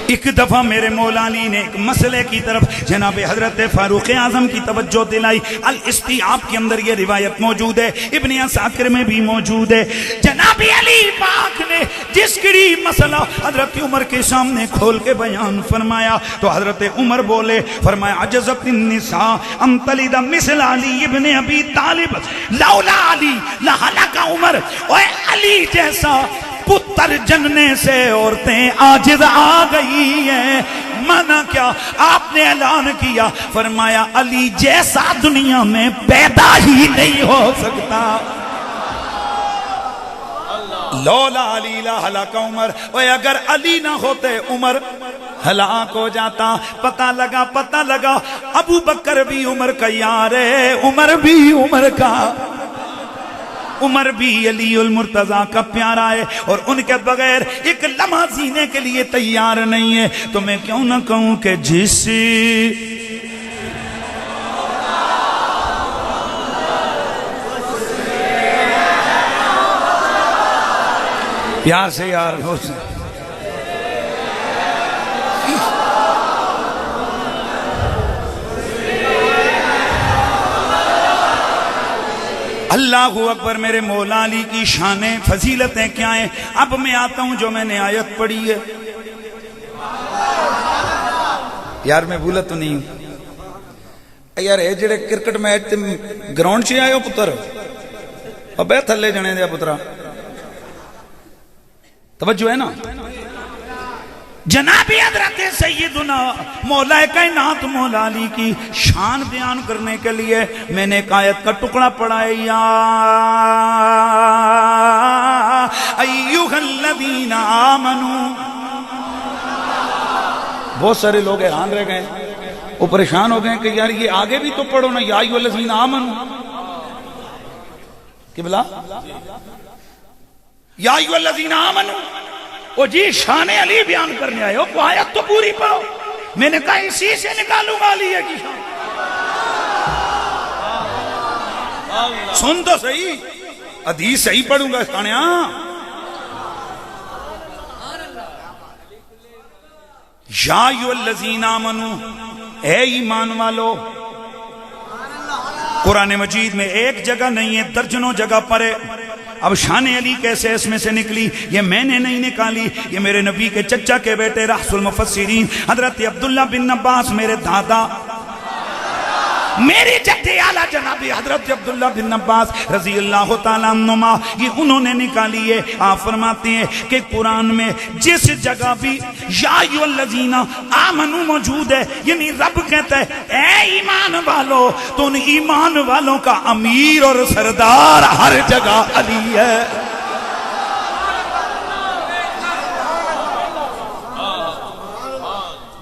ایک دفعہ میرے مولا علی نے ایک مسئلے کی طرف جناب حضرت فاروق اعظم کی توجہ دلائی۔ الاستیعاب کے اندر یہ روایت موجود ہے، ابن عساکر میں بھی موجود ہے۔ جناب علی پاک نے جس گری مسئلہ حضرت عمر کے سامنے کھول کے بیان فرمایا تو حضرت عمر بولے، فرمایا عجزت النساء ان تلد مثل علی ابن ابی طالب لولا علی لہلک عمر۔ اوے علی جیسا پتر جننے سے عورتیں عاجز آ گئی ہیں، مانا کیا؟ آپ نے اعلان کیا، فرمایا علی جیسا دنیا میں پیدا ہی نہیں ہو سکتا۔ لولا علی لہلک عمر، اور اگر علی نہ ہوتے عمر ہلاک ہو جاتا۔ پتہ لگا ابو بکر بھی عمر کا یار ہے، عمر بھی عمر کا۔ عمر بھی علی المرتضیٰ کا پیارا ہے اور ان کے بغیر ایک لمحہ جینے کے لیے تیار نہیں ہے. تو میں کیوں نہ کہوں کہ جس یار سے یار ہو سے اللہ اکبر. میرے مولا علی کی شانیں فضیلتیں کیا ہیں. اب میں آتا ہوں جو میں نے آیت پڑھی ہے. یار میں بھولا تو نہیں ہوں یار. اے جڑے کرکٹ میچ گراؤنڈ سے آئے ہو پتر ابے تھلے جنے دیا پترا توجہ ہے نا. جناب حضرت سیدنا مولا کائنات مولا علی کی شان بیان کرنے کے لیے میں نے ایک آیت کا ٹکڑا پڑھا ہے. یا ایھا الذین آمنوا. بہت سارے لوگ حیران رہ گئے, وہ پریشان ہو گئے کہ یار یہ آگے بھی تو پڑھو نا, یا ایھا الذین آمنوا. قبلہ یا ایھا الذین آمنوا, وہ جی شان علی بیان کرنے آئے ہو, وہ آیت تو پوری پڑھو. میں نے کہا اسی سے نکالوں گا علی کی شان. سن تو صحیح, حدیث صحیح پڑھوں گا سانیا. یا ایھا الذین آمنوا, اے ایمان والو. قرآن مجید میں ایک جگہ نہیں ہے, درجنوں جگہ پر ہے. اب شان علی کیسے اس میں سے نکلی یہ میں نے نہیں نکالی, یہ میرے نبی کے چچا کے بیٹے رأس المفسرین حضرت عبداللہ بن عباس, میرے دادا میری جدی اعلیٰ جناب حضرت عبداللہ بن عباس رضی اللہ تعالیٰ عنہما, یہ انہوں نے نکالی ہے. آپ فرماتے ہیں کہ قرآن میں جس جگہ بھی یا ایھا الذین آمنوا موجود ہے, یعنی رب کہتا ہے اے ایمان والو, تو ان ایمان والوں کا امیر اور سردار ہر جگہ علی ہے.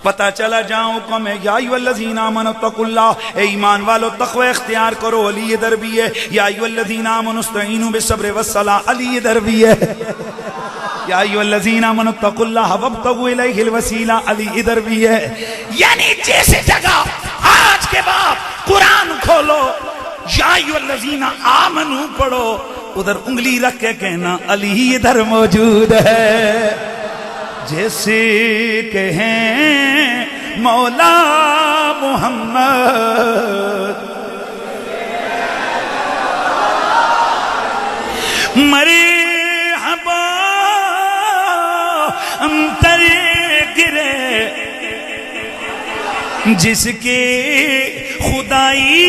پتہ چلا جاؤں کو میں یا ایھا الذین آمنوا اتقوا اللہ, اے ایمان والو تقوی اختیار کرو, علی ادھر بھی ہے. یا ایھا الذین آمنوا استعینوا بالصبر والصلاۃ, علی ادھر بھی ہے. یا ایھا الذین آمنوا اتقوا اللہ وابتغوا الیہ الوسیلہ, علی ادھر بھی ہے. یعنی جس جگہ آج کے بعد قرآن کھولو یا ایھا الذین آمنوا پڑھو, ادھر انگلی رکھ کے کہنا علی ادھر موجود ہے. جیسے کہیں مولا محمد مرحبا انتر گرے, جس کے خدائی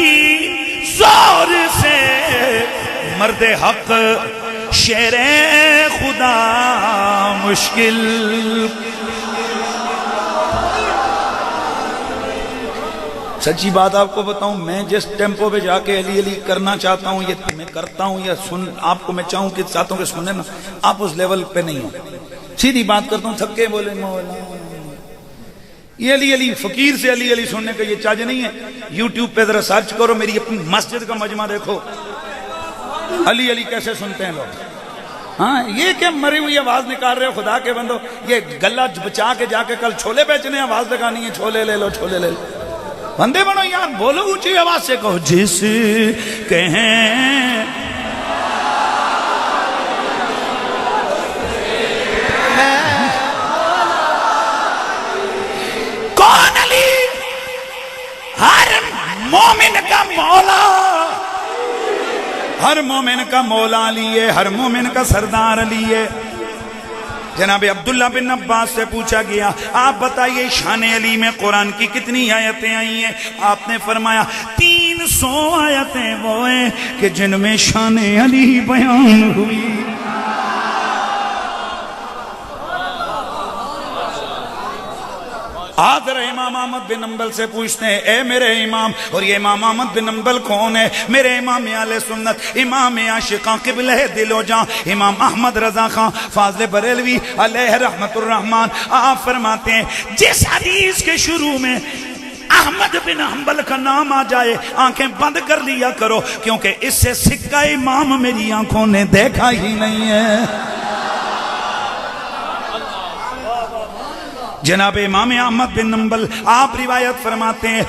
زور سے مرد حق شیر خدا مشکل. سچی بات آپ کو بتاؤں, میں جس ٹیمپو پہ جا کے علی علی کرنا چاہتا ہوں, یہ میں کرتا ہوں, یا سن آپ کو میں چاہوں کہ چاہتا ہوں کہ سنیں نا, آپ اس لیول پہ نہیں ہو. سیدھی بات کرتا ہوں, تھک کے بولے مولا یہ علی علی, فقیر سے علی علی سننے کا یہ چاج نہیں ہے. یوٹیوب پہ ذرا سرچ کرو, میری اپنی مسجد کا مجمع دیکھو, علی علی کیسے سنتے ہیں لوگ. ہاں یہ کہ مری ہوئی آواز نکال رہے ہو خدا کے بندو, یہ گلہ بچا کے جا کے کل چھولے بیچنے آواز لگانی ہے, چھولے لے لو چھولے لے لو. بندے بنو یار, بولو اونچی آواز سے کہو جس کہیں کون علی, ہر مومن کا مولا, ہر مومن کا مولا علی ہے, ہر مومن کا سردار علی ہے. جناب عبداللہ بن عباس سے پوچھا گیا آپ بتائیے شان علی میں قرآن کی کتنی آیتیں آئی ہیں؟ آپ نے فرمایا 300 آیتیں وہ ہیں کہ جن میں شان علی بیان ہوئی. حاضر امام احمد بن حنبل سے پوچھتے ہیں اے میرے امام, اور یہ امام احمد بن حنبل کون ہے؟ میرے امام اہل سنت, امام عاشقاں قبلہ دل و جاں, امام احمد رضا خان فاضل بریلوی علیہ رحمت الرحمن. آپ فرماتے ہیں جس حدیث کے شروع میں احمد بن حنبل کا نام آ جائے آنکھیں بند کر لیا کرو، کیونکہ اس سے سکہ امام میری آنکھوں نے دیکھا ہی نہیں ہے۔ جناب امام احمد بن حنبل آپ روایت فرماتے ہیں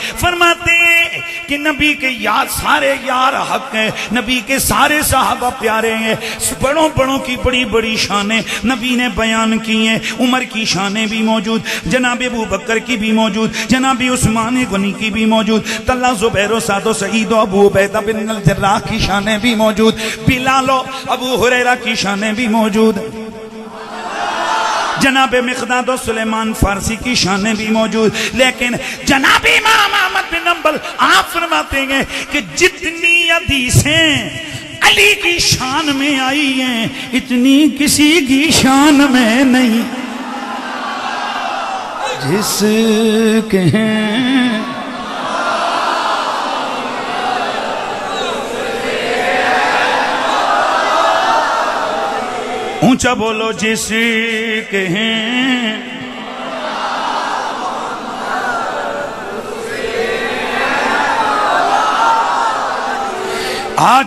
کہ نبی کے سارے یار حق ہیں، نبی کے سارے صحابہ پیارے ہیں، بڑوں بڑوں کی بڑی بڑی شانیں نبی نے بیان کی ہیں۔ عمر کی شانیں بھی موجود، جناب ابو بکر کی بھی موجود، جناب عثمان غنی کی بھی موجود، طلحہ زبیر و سعد و سعید و ابو عبیدہ بن الجراح کی شانیں بھی موجود، بلال و ابو ہریرہ کی شانیں بھی موجود، جناب مقداد و سلیمان فارسی کی شانیں بھی موجود۔ لیکن جناب امام احمد بن حنبل آپ فرماتے ہیں کہ جتنی حدیثیں علی کی شان میں آئی ہیں اتنی کسی کی شان میں نہیں، جس کے اونچا بولو جس کے ہیں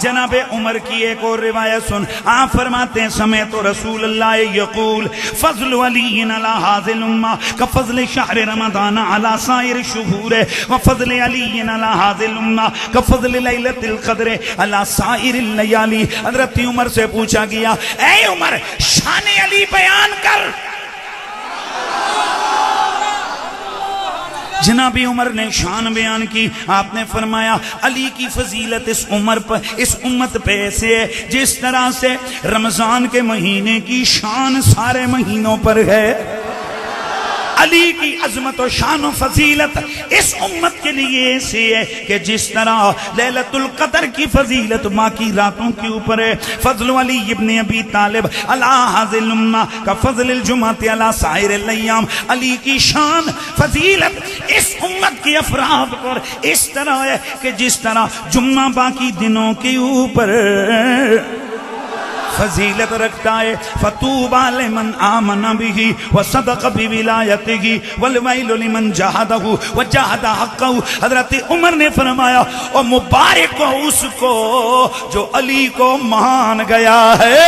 جناب عمر کی ایک اور روایت سن، آپ فرماتے ہیں سمیت رسول اللہ یقول فضل علی علی هذه الامہ کفضل شہر رمضان علی سائر الشہور وفضل علی علی هذه الامہ کفضل لیلۃ القدر علی سائر اللیالی۔ حضرت عمر سے پوچھا گیا اے عمر شان علی بیان کر۔ جناب عمر نے شان بیان کی، آپ نے فرمایا علی کی فضیلت اس امت پہ ایسے ہے جس طرح سے رمضان کے مہینے کی شان سارے مہینوں پر ہے۔ علی کی عظمت و شان و فضیلت اس امت کے لیے ایسی ہے کہ جس طرح لیلۃ القدر کی فضیلت باقی راتوں کے اوپر ہے۔ فضل علی ابن ابی طالب علی هذه الامہ کا فضل الجمعۃ علی سائر الایام۔ علی کی شان فضیلت اس امت کے افراد پر اس طرح ہے کہ جس طرح جمعہ باقی دنوں کے اوپر فضیلت رکھتا ہے۔ فطوبى لمن آمن به وصدق بولایته والویل لمن جاہدہ وجاہد حقہ۔ حضرت عمر نے فرمایا اور مبارک ہو اس کو جو علی کو مان گیا ہے۔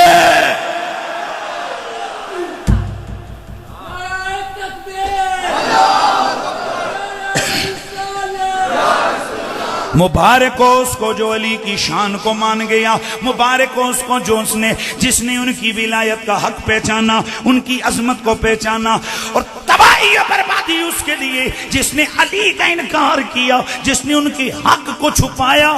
مبارک ہو اس کو جو علی کی شان کو مان گیا، مبارک ہو اس کو جس نے ان کی ولایت کا حق پہچانا، ان کی عظمت کو پہچانا، اور تباہی و بربادی اس کے لیے جس نے علی کا انکار کیا، جس نے ان کی حق کو چھپایا۔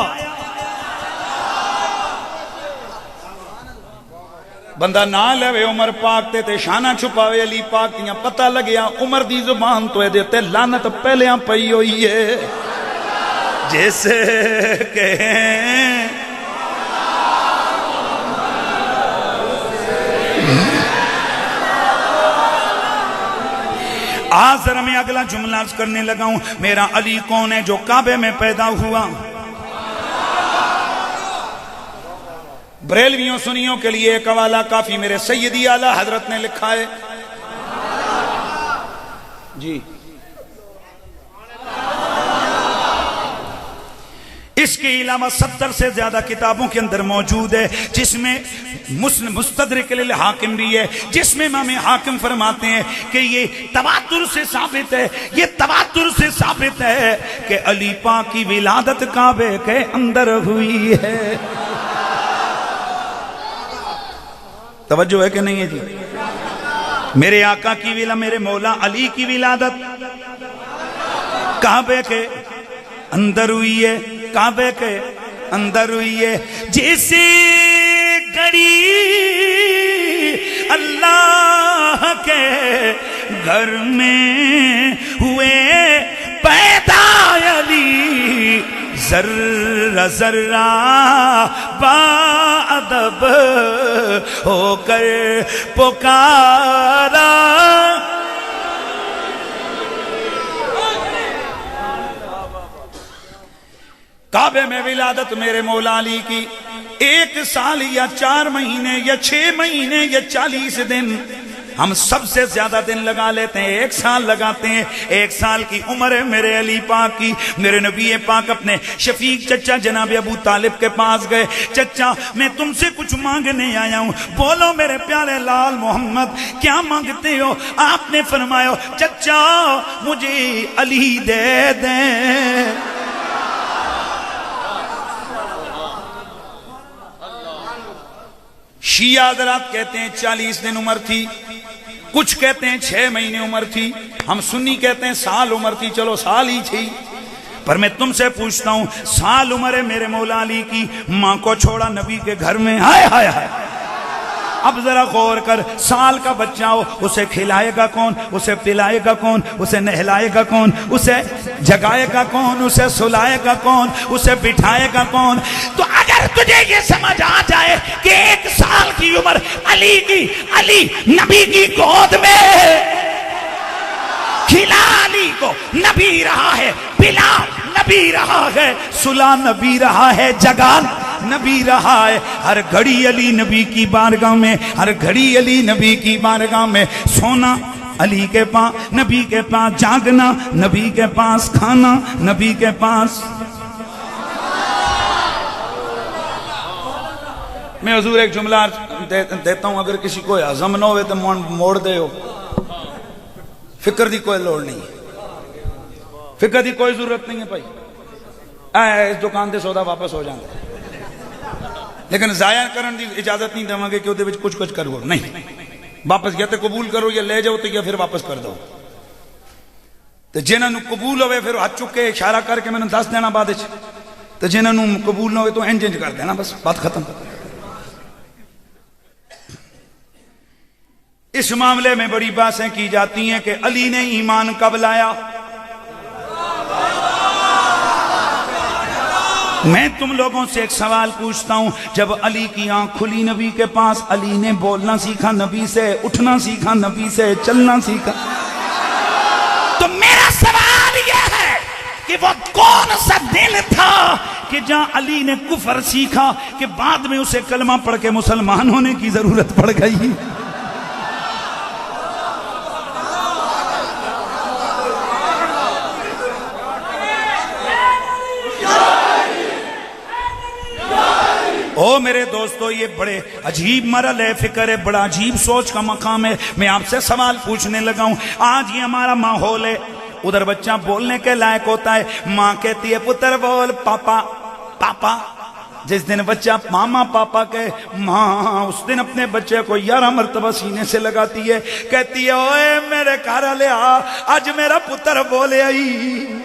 بندہ نہ لے عمر پاک تے شانہ چھپاوے علی پاک دیاں پتہ لگیا عمر دی زبان تو دیتے لعنت پہلے پئی ہوئی ہے۔ جیسے کہ آج ذرا میں اگلا جملہ کرنے لگا ہوں، میرا علی کون ہے جو کعبے میں پیدا ہوا؟ بریلویوں سنیوں کے لیے ایک حوالہ کافی، میرے سیدی اعلیٰ حضرت نے لکھا ہے جی، اس کے علاوہ 70 سے زیادہ کتابوں کے اندر موجود ہے، جس میں مستدرک للحاکم بھی ہے، جس میں امام حاکم فرماتے ہیں کہ یہ تواتر سے ثابت ہے، یہ تواتر سے ثابت ہے کہ علی پاک کی ولادت کعبے کے اندر ہوئی ہے۔ توجہ ہے کہ نہیں ہے جی؟ میرے آقا کی ولادت، میرے مولا علی کی ولادت کعبے کے اندر ہوئی ہے، کعبے کے اندر ہوئی ہے۔ جیسے گھڑی اللہ کے گھر میں ہوئے پیدا علی، ذرہ ذرہ باادب ہو کر پکارا۔ کعبے میں ولادت میرے مولا علی کی 1 سال یا 4 مہینے یا 6 مہینے یا 40 دن ہم سب سے زیادہ دن لگا لیتے ہیں، 1 سال لگاتے ہیں۔ 1 سال کی عمر ہے میرے علی پاک کی۔ میرے نبی پاک اپنے شفیق چچا جناب ابو طالب کے پاس گئے، چچا میں تم سے کچھ مانگنے آیا ہوں، بولو میرے پیارے لال محمد کیا مانگتے ہو؟ آپ نے فرمایا چچا مجھے علی دے دیں۔ شیعہ حضرات کہتے ہیں 40 دن عمر تھی، کچھ کہتے ہیں 6 مہینے عمر تھی، ہم سنی کہتے ہیں سال عمر تھی، چلو سال ہی تھی۔ پر میں تم سے پوچھتا ہوں، سال عمر ہے میرے مولا علی کی، ماں کو چھوڑا نبی کے گھر میں، ہائے ہائے ہائے۔ اب ذرا غور کر، سال کا بچہ ہو، اسے کھلائے گا کون، اسے پلائے گا کون، اسے نہلائے گا کون، اسے جگائے گا کون، اسے سلائے گا کون، اسے بٹھائے گا کون؟ تو اگر تجھے یہ سمجھ آ جائے کہ 1 سال کی عمر علی کی، علی نبی کی گود میں کھلا علی کو، نبی رہا ہے، پلا نبی رہا ہے، سلا نبی رہا ہے، جگا نبی رہا ہے، ہر گھڑی علی نبی کی بارگاہ میں، ہر گھڑی علی نبی کی بارگاہ میں، سونا علی کے پاس، نبی کے پاس، جاگنا نبی کے پاس، کھانا نبی کے پاس۔ میں حضور ایک جملہ دیتا ہوں، اگر کسی کو ہضم نہ ہوئے تو موڑ دے ہو، فکر دی کوئی لوڑ نہیں ہے، فکر دی کوئی ضرورت نہیں ہے بھائی، اس دکان دے سودا واپس ہو جاندے، لیکن ضائع کرن دی اجازت نہیں دیں گے کہ وہ کچھ کرو، نہیں، واپس یا تو قبول کرو یا لے جاؤ، تو یا پھر واپس کر دو۔ تو جنہاں نو قبول ہوئے پھر ہاتھ چک کے اشارہ کر کے میں نے 10 دینا بعد، تو جنہاں نو قبول نہ ہوئے تو انج کر دینا، بس بات ختم۔ اس معاملے میں بڑی باتیں کی جاتی ہیں کہ علی نے ایمان کب لایا۔ میں تم لوگوں سے ایک سوال پوچھتا ہوں، جب علی کی آنکھ کھلی نبی کے پاس، علی نے بولنا سیکھا نبی سے، اٹھنا سیکھا نبی سے، چلنا سیکھا، تو میرا سوال یہ ہے کہ وہ کون سا دل تھا کہ جہاں علی نے کفر سیکھا کہ بعد میں اسے کلمہ پڑھ کے مسلمان ہونے کی ضرورت پڑ گئی؟ او میرے دوستو، یہ بڑے عجیب مرحلہ ہے، فکر ہے، بڑا عجیب سوچ کا مقام ہے۔ میں آپ سے سوال پوچھنے لگا ہوں، آج یہ ہمارا ماحول ہے، ادھر بچہ بولنے کے لائق ہوتا ہے، ماں کہتی ہے پتر بول پاپا پاپا، جس دن بچہ ماما پاپا کہے ماں، اس دن اپنے بچے کو 11 مرتبہ سینے سے لگاتی ہے، کہتی ہے اوے میرے گھر والے آ، آج میرا پتر بولے آئی۔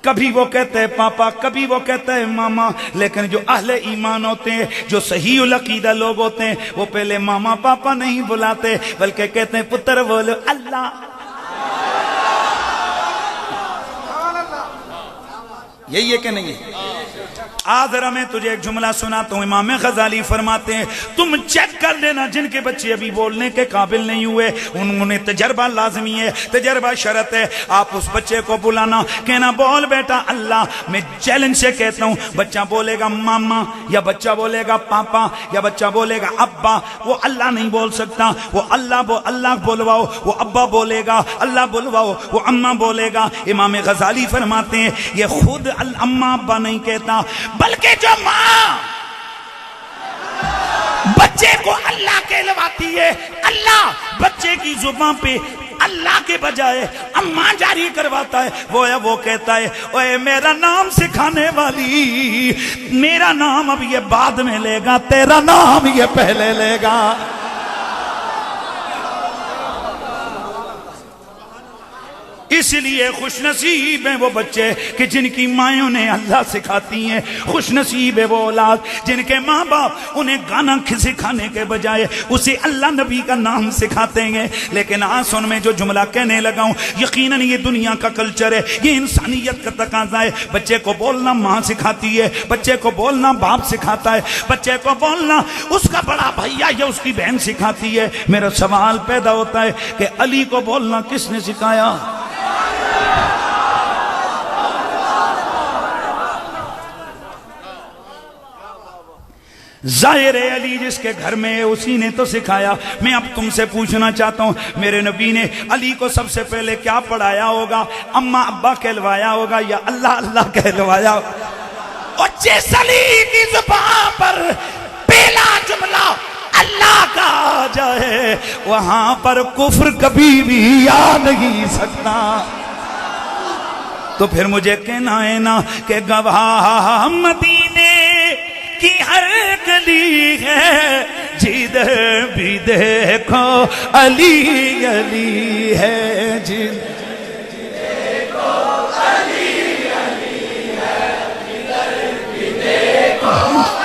کبھی وہ کہتے ہیں پاپا، کبھی وہ کہتے ہیں ماما، لیکن جو اہل ایمان ہوتے ہیں، جو صحیح العقیدہ لوگ ہوتے ہیں، وہ پہلے ماما پاپا نہیں بلاتے بلکہ کہتے ہیں پتر بولو اللہ۔ یہی ہے کہ نہیں ہے؟ ذرا میں تجھے ایک جملہ سناتا ہوں، امام غزالی فرماتے ہیں تم چیک کر لینا جن کے بچے ابھی بولنے کے قابل نہیں ہوئے، انہیں تجربہ لازمی ہے، تجربہ شرط ہے۔ آپ اس بچے کو بلانا، کہنا بول بیٹا اللہ۔ میں چیلنج سے کہتا ہوں، بچہ بولے گا ماما، یا بچہ بولے گا پاپا، یا بچہ بولے گا ابا، وہ اللہ نہیں بول سکتا، وہ اللہ بولواؤ، وہ ابا بولے گا، اللہ بولواؤ، وہ اماں بولے گا۔ امام غزالی فرماتے ہیں یہ خود اماں ابا نہیں کہتا، بلکہ جو ماں بچے کو اللہ کہلواتی ہے، اللہ بچے کی زبان پہ اللہ کے بجائے اماں جاری کرواتا ہے، وہ کہتا ہے اوے میرا نام سکھانے والی، میرا نام اب یہ بعد میں لے گا، تیرا نام یہ پہلے لے گا۔ اس لیے خوش نصیب ہیں وہ بچے کہ جن کی مائیں انہیں اللہ سکھاتی ہیں، خوش نصیب ہے وہ اولاد جن کے ماں باپ انہیں گانا سکھانے کے بجائے اسے اللہ نبی کا نام سکھاتے ہیں۔ لیکن آج سن میں جو جملہ کہنے لگا ہوں، یقیناً یہ دنیا کا کلچر ہے، یہ انسانیت کا تقاضا ہے۔ بچے کو بولنا ماں سکھاتی ہے، بچے کو بولنا باپ سکھاتا ہے، بچے کو بولنا اس کا بڑا بھیا یا اس کی بہن سکھاتی ہے۔ میرا سوال پیدا ہوتا ہے کہ علی کو بولنا کس نے سکھایا؟ ظاہر علی جس کے گھر میں ہے اسی نے تو سکھایا. میں اب تم سے پوچھنا چاہتا ہوں میرے نبی نے علی کو سب سے پہلے کیا پڑھایا ہوگا؟ اما ابا کہلوایا ہوگا یا اللہ اللہ کہلوایا ہوگا؟ اور جس علی کی زبان پر پہلا جملہ اللہ کا آ جائے وہاں پر کفر کبھی بھی آ نہیں سکتا. تو پھر مجھے کہنا ہے نا کہ گواہ مدینے کی ہر گلی ہے جدھر بھی دیکھو علی علی ہے. دیکھو علی علی ہے جدھر بھی دیکھو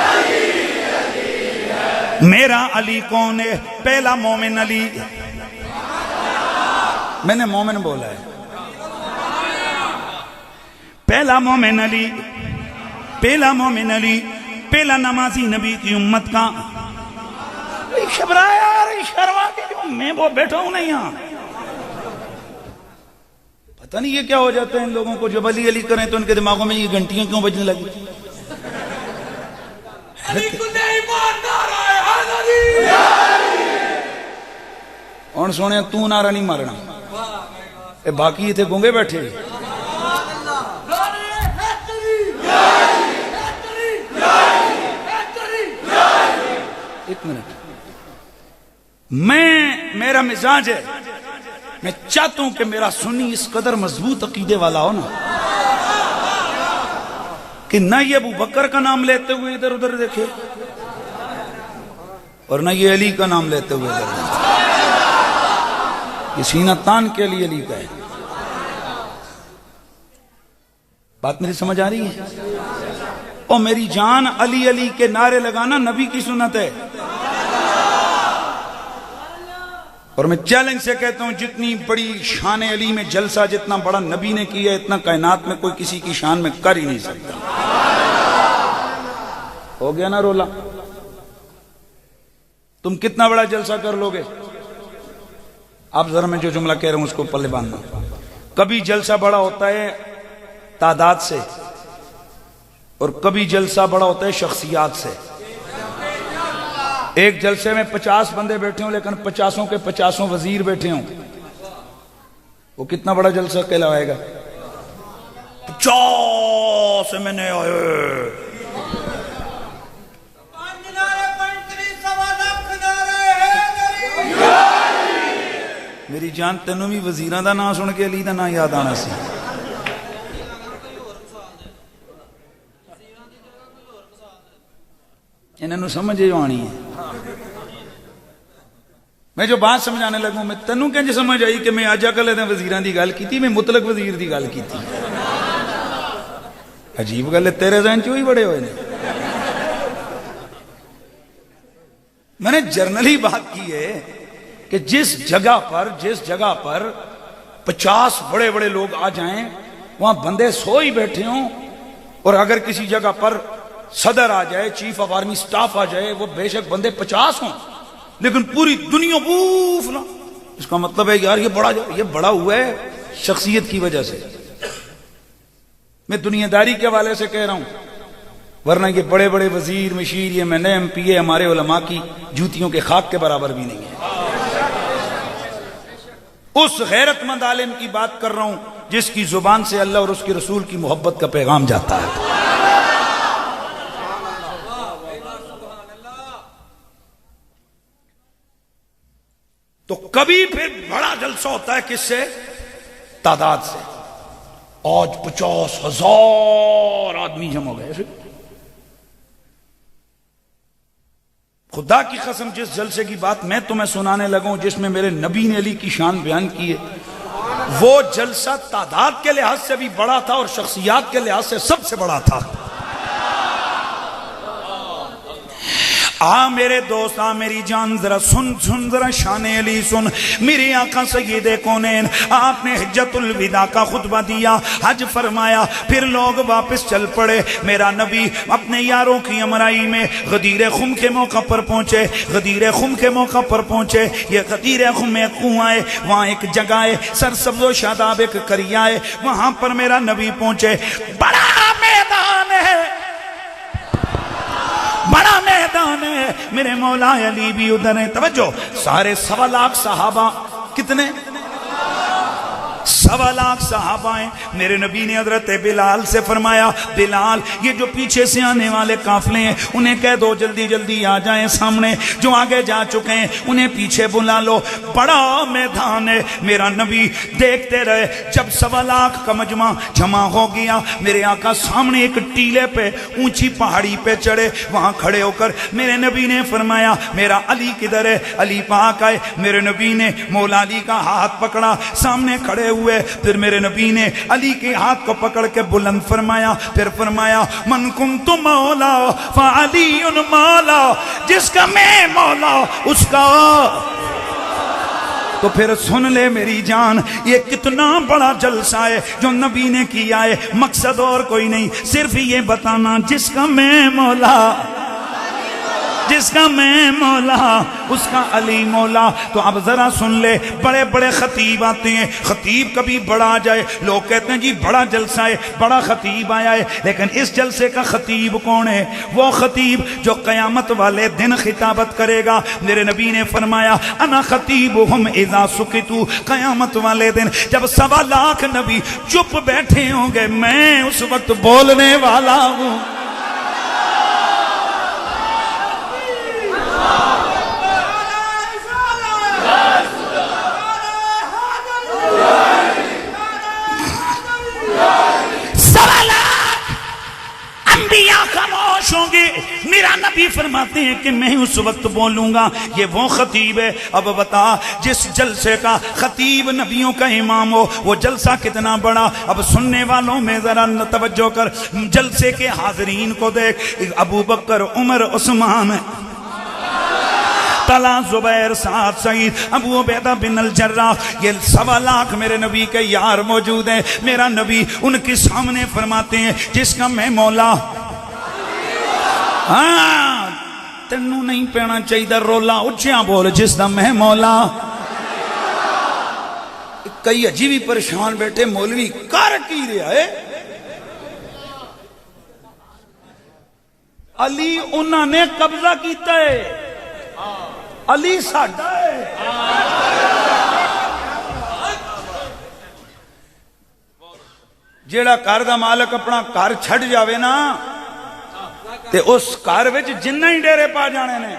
علی علی ہے. میرا علی کون ہے؟ پہلا مومن علی. میں نے مومن بولا ہے. پہلا مومن علی، پہلا مومن علی، پہلا نمازی نبی کی امت کا. شبرا یار شرما کے جو میں وہ بیٹھا ہوں نا یہاں، پتہ نہیں یہ کیا ہو جاتا ہے ان لوگوں کو جب علی علی کریں تو ان کے دماغوں میں یہ گھنٹیاں کیوں بجنے لگی. اور سونے تو نعرہ نہیں مارنا، اے باقی یہ تھے گونگے بیٹھے. ایک منٹ، میرا مزاج ہے، میں چاہتا ہوں کہ میرا سنی اس قدر مضبوط عقیدے والا ہو نا کہ نہ یہ ابو بکر کا نام لیتے ہوئے ادھر ادھر دیکھے اور نہ یہ علی کا نام لیتے ہوئے ادھر دیکھے. یہ سینہ تان کے لیے علی کا ہے. بات میری سمجھ آ رہی ہے؟ اور میری جان علی علی کے نعرے لگانا نبی کی سنت ہے. اور میں چیلنج سے کہتا ہوں جتنی بڑی شان علی میں جلسہ جتنا بڑا نبی نے کیا اتنا کائنات میں کوئی کسی کی شان میں کر ہی نہیں سکتا. ہو گیا نا رولا؟ تم کتنا بڑا جلسہ کر لو گے؟ آپ ذرا میں جو جملہ کہہ رہا ہوں اس کو پلے باندھنا. کبھی جلسہ بڑا ہوتا ہے تعداد سے اور کبھی جلسہ بڑا ہوتا ہے شخصیات سے. ایک جلسے میں 50 بندے بیٹھے ہوں لیکن 50 کے 50 وزیر بیٹھے ہوں، وہ کتنا بڑا جلسہ کہلائے گا؟ 50 میں نے آئے. میری جان تینوں بھی وزیران دا نام سن کے علی دا نام یاد آنا سی. انہوں سمجھ جو آنی ہے. میں جو بات سمجھانے لگوں میں تینوں کہ سمجھ آئی کہ میں آجا کل وزیران دی گل کی تھی، میں مطلق وزیر دی گل کی تھی. عجیب گل ہے تیرے ذہن چوں ہی بڑے ہوئے نے. میں نے جرنلی بات کی ہے کہ جس جگہ پر 50 بڑے بڑے لوگ آ جائیں وہاں بندے سو ہی بیٹھے ہوں، اور اگر کسی جگہ پر صدر آ جائے، چیف آف آرمی سٹاف آ جائے، وہ بے شک بندے 50 ہوں لیکن پوری دنیا بوفنا. اس کا مطلب ہے یار یہ بڑا ہوا ہے شخصیت کی وجہ سے. میں دنیا داری کے حوالے سے کہہ رہا ہوں، ورنہ یہ بڑے بڑے وزیر مشیر یہ میں نے MP ہمارے علماء کی جوتیوں کے خاک کے برابر بھی نہیں ہے. اس غیرت مند عالم کی بات کر رہا ہوں جس کی زبان سے اللہ اور اس کے رسول کی محبت کا پیغام جاتا ہے. تو کبھی پھر بڑا جلسہ ہوتا ہے کس سے؟ تعداد سے. آج 50,000 آدمی جمع ہو گئے. خدا کی قسم جس جلسے کی بات میں تمہیں سنانے لگا ہوں جس میں میرے نبی نے علی کی شان بیان کی ہے، وہ جلسہ تعداد کے لحاظ سے بھی بڑا تھا اور شخصیات کے لحاظ سے سب سے بڑا تھا. میرے دوست میری جان ذرا سن ذرا شان علی سن. میرے آقا سید کونین آپ نے حجت الوداع کا خطبہ دیا، حج فرمایا، پھر لوگ واپس چل پڑے. میرا نبی اپنے یاروں کی امرائی میں غدیر خم کے موقع پر پہنچے. یہ غدیر خم میں کنواں ہے، وہاں ایک جگہ ہے سرسبز و شاداب ایک کریا ہے، وہاں پر میرا نبی پہنچے. بڑا میدان ہے کون ہے؟ میرے مولا علی بھی ادھر ہیں. توجہ, سارے 1.25 لاکھ صحابہ, کتنے؟ 1.25 لاکھ صحابہ ہیں. میرے نبی نے حضرت بلال سے فرمایا, بلال یہ جو پیچھے سے آنے والے قافلے ہیں انہیں کہہ دو جلدی جلدی آ جائیں سامنے, جو آگے جا چکے ہیں انہیں پیچھے بلا لو, بڑا میدان ہے. میرا نبی دیکھتے رہے. جب 1.25 لاکھ کا مجمع جمع ہو گیا, میرے آقا سامنے ایک ٹیلے پہ اونچی پہاڑی پہ چڑھے, وہاں کھڑے ہو کر میرے نبی نے فرمایا میرا علی کدھر ہے؟ علی پاک آئے. میرے نبی نے مولا علی کا ہاتھ پکڑا, سامنے کھڑے ہوئے. پھر میرے نبی نے علی کے ہاتھ کو پکڑ کے بلند فرمایا, پھر فرمایا من کنت مولا فعلی مولا, جس کا میں مولا اس کا. تو پھر سن لے میری جان, یہ کتنا بڑا جلسہ ہے جو نبی نے کیا ہے. مقصد اور کوئی نہیں, صرف یہ بتانا جس کا میں مولا, جس کا میں مولا اس کا علی مولا. تو اب ذرا سن لے, بڑے بڑے خطیب آتے ہیں, خطیب کبھی بڑا آ جائے, لوگ کہتے ہیں جی بڑا جلسہ ہے, بڑا خطیب آیا ہے. لیکن اس جلسے کا خطیب کون ہے؟ وہ خطیب جو قیامت والے دن خطابت کرے گا. میرے نبی نے فرمایا انا خطیبہم اذا سکتو, قیامت والے دن جب 1.25 لاکھ نبی چپ بیٹھے ہوں گے, میں اس وقت بولنے والا ہوں. خاموش ہوں گے. میرا نبی فرماتے ہیں کہ میں اس وقت بولوں گا. یہ وہ خطیب ہے. اب بتا, جس جلسے کا خطیب نبیوں کا امام ہو وہ جلسہ کتنا بڑا. اب سننے والوں میں ذرا توجہ کر, جلسے کے حاضرین کو دیکھ. ابو بکر, عمر, عثمان, طلحہ, زبیر, سعد, سعید, ابو عبیدہ بن الجراح, یہ 1.25 لاکھ میرے نبی کے یار موجود ہیں. میرا نبی ان کے سامنے فرماتے ہیں جس کا میں مولا. ہاں, تینوں نہیں پینا چاہیے رولا, اچھا بول, جس کا میں مولا. کئی اجی بھی پریشان بیٹھے, مولوی کر کی رہا ہے. علی انہوں نے قبضہ کیتا ہے, علی ساڈا ہے. جیڑا گھر دا مالک اپنا گھر چھڈ جاوے نا, تے اس گھر وچ جنہ ہی ڈیرے پا جانے نے.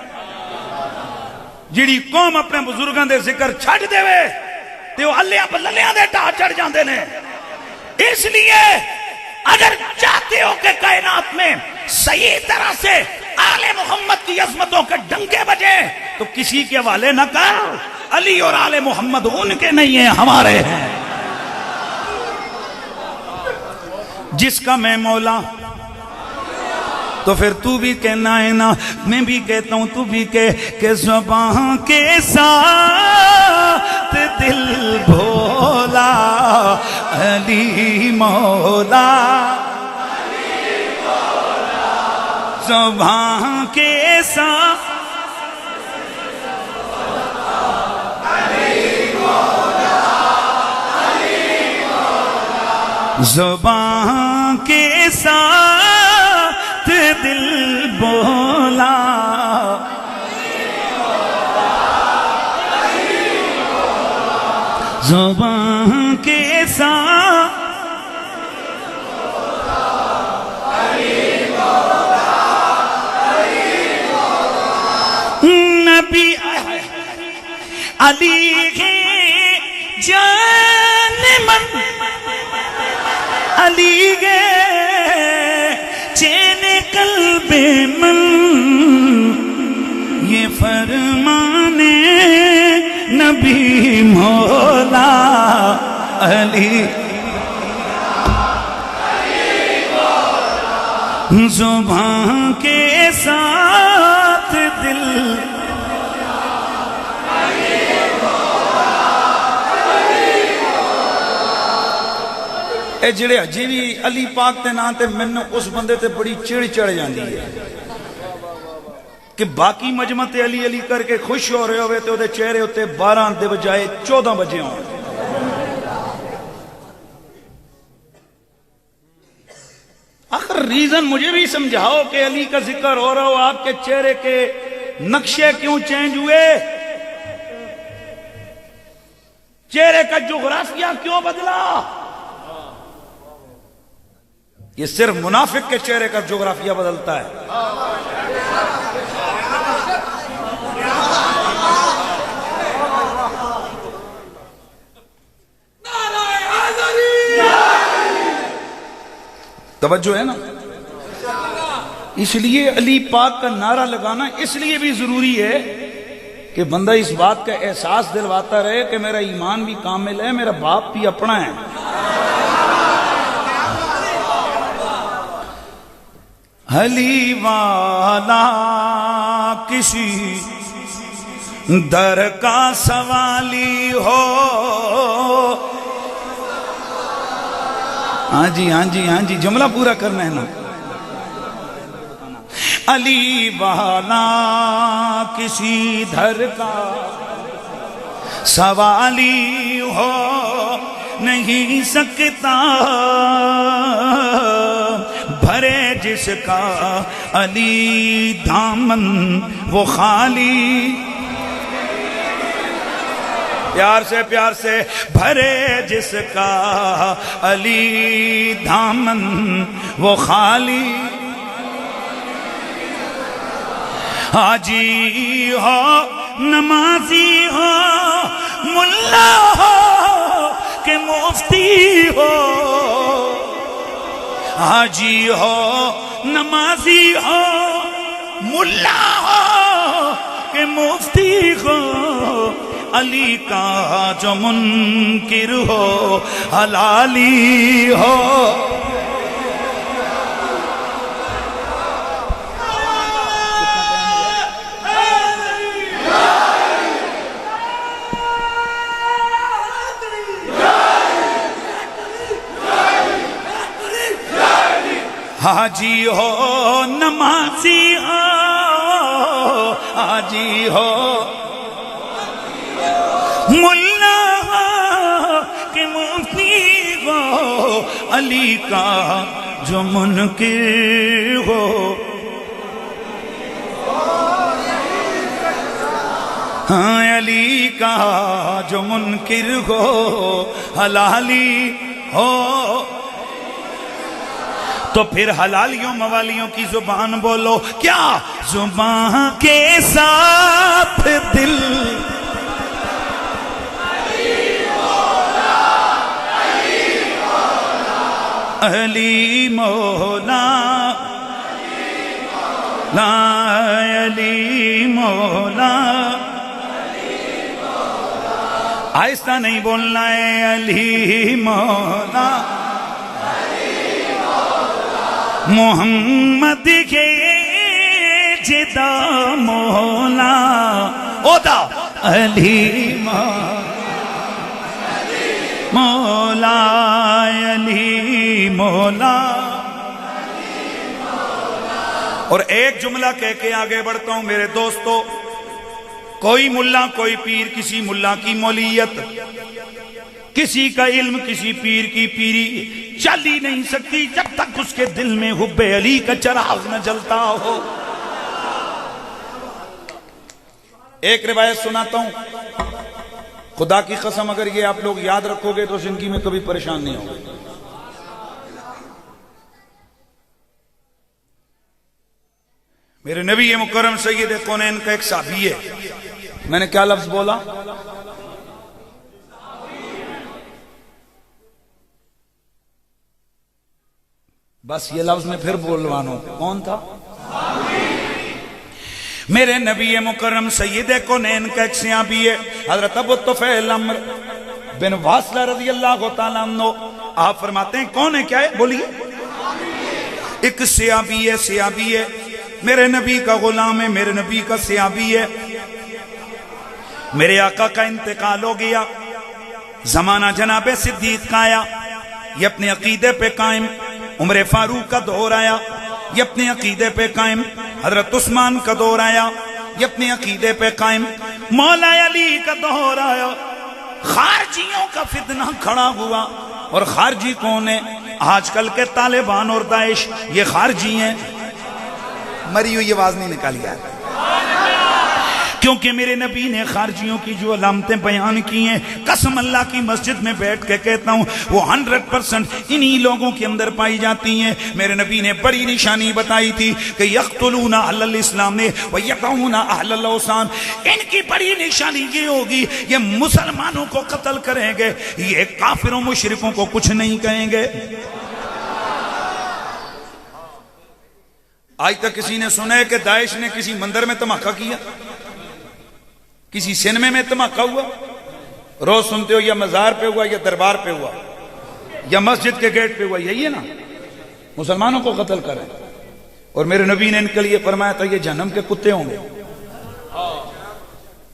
جیڑی قوم اپنے بزرگاں دے ذکر چھڈ دے وے تے وہ ہلیاں بللیاں دے ٹا چڑھ جاندے نے. اس لیے اگر چاہتے ہو کہ کائنات میں صحیح طرح سے آل محمد کی عظمتوں کے ڈنکے بجے تو کسی کے حوالے نہ کر. علی اور آل محمد ان کے نہیں ہیں, ہمارے ہیں. جس کا میں مولا, تو پھر تو بھی کہنا ہے نا, میں بھی کہتا ہوں, تو بھی کہ زبان کے ساتھ دل بھولا علی مولا, زبان کے ساتھ زبان کے ساتھ دل بولا, زبان کے ساتھ نبی علی ہے جان من, علی گے چین قلب من, یہ فرمانے نبی مولا علی. زبان کے ساتھ دل اے جڑے اجی بھی علی پاک تے نام تے مینوں اس بندے تے بڑی چڑ چڑھ جاندی ہے کہ باقی مجمع تے علی علی کر کے خوش ہو رہے ہوئے تے او دے چہرے ہوتے 12 دے بجائے 14 بجے ہوں. آخر ریزن مجھے بھی سمجھاؤ کہ علی کا ذکر ہو رہا ہو, آپ کے چہرے کے نقشے کیوں چینج ہوئے؟ چہرے کا جغرافیہ کیوں بدلا؟ یہ صرف منافق کے چہرے کا جغرافیہ بدلتا ہے۔ توجہ ہے نا؟ اس لیے علی پاک کا نعرہ لگانا اس لیے بھی ضروری ہے کہ بندہ اس بات کا احساس دلواتا رہے کہ میرا ایمان بھی کامل ہے، میرا باپ بھی اپنا ہے۔ علی والا کسی در کا سوالی ہو، ہاں جی ہاں جی ہاں جی، جملہ پورا کرنا ہے نا۔ علی والا کسی در کا سوالی ہو نہیں سکتا، بھرے جس کا علی دامن وہ خالی، پیار سے بھرے جس کا علی دامن وہ خالی، حاجی ہو نمازی ہو ملا ہو کہ مفتی ہو، حاجی ہو نمازی ہو ملا ہو کہ مفتی ہو، علی کا جو منکر ہو حلالی ہو۔ حاجی ہو نمازی ہو، حاجی ہو ملا ہو کہ مفتی ہو، علی کا جو منکر ہو، ہاں علی کا جو منکر ہو حلالی ہو۔ تو پھر حلالیوں موالیوں کی زبان بولو، کیا زبان کے ساتھ دل، علی مولا لا علی مولا، آہستہ نہیں بولنا ہے، علی مولا محمد کے جدا مولا، اودا علی مولا علی مولا۔ اور ایک جملہ کہہ کے آگے بڑھتا ہوں میرے دوستو، کوئی ملا کوئی پیر کسی ملا کی مولیت، کسی کا علم کسی پیر کی پیری چل ہی نہیں سکتی جب تک اس کے دل میں حب علی کا چراغ نہ جلتا ہو۔ ایک روایت سناتا ہوں، خدا کی قسم اگر یہ آپ لوگ یاد رکھو گے تو زندگی میں کبھی پریشان نہیں ہوگے۔ میرے نبی مکرم سید کونین کا ایک صحابی ہے، میں نے کیا لفظ بولا؟ بس یہ لفظ میں پھر بولوانوں، کون تھا؟ میرے نبی مکرم سید کونین کا ایک صحابی ہے، حضرت ابو طفیل عمرو بن واصلہ رضی اللہ تعالیٰ عنہ۔ آپ فرماتے ہیں کون ہے، کیا ہے؟ بولیے۔ ایک صحابی ہے، میرے نبی کا غلام ہے، میرے نبی کا صحابی ہے، میرے آقا کا انتقال ہو گیا، زمانہ جناب صدیق کا آیا، یہ اپنے عقیدے پہ قائم، عمر فاروق کا دور آیا، یہ اپنے عقیدے پہ قائم، حضرت عثمان کا دور آیا، یہ اپنے عقیدے پہ قائم، مولا علی کا دور آیا، خارجیوں کا فتنہ کھڑا ہوا۔ اور خارجی کون ہے؟ آج کل کے طالبان اور داعش، یہ خارجی ہیں۔ مری ہوئی آواز نہیں نکالی ہے۔ کیونکہ میرے نبی نے خارجیوں کی جو علامتیں بیان کی ہیں، قسم اللہ کی مسجد میں بیٹھ کے کہتا ہوں وہ 100% انہی لوگوں کے اندر پائی جاتی ہیں۔ میرے نبی نے بڑی نشانی بتائی تھی کہ یقتلون اہل الاسلام ویقعون اہل الاوثان، ان کی بڑی نشانی یہ ہوگی یہ مسلمانوں کو قتل کریں گے، یہ کافروں مشرکوں کو کچھ نہیں کہیں گے۔ آج تک کسی نے سنا ہے کہ داعش نے کسی مندر میں دھماکہ کیا، کسی سینمے میں دھماکہ ہوا؟ روز سنتے ہو یا مزار پہ ہوا یا دربار پہ ہوا یا مسجد کے گیٹ پہ ہوا، یہی ہے نا، مسلمانوں کو قتل کریں۔ اور میرے نبی نے ان کے لیے فرمایا تھا یہ جہنم کے کتے ہوں گے۔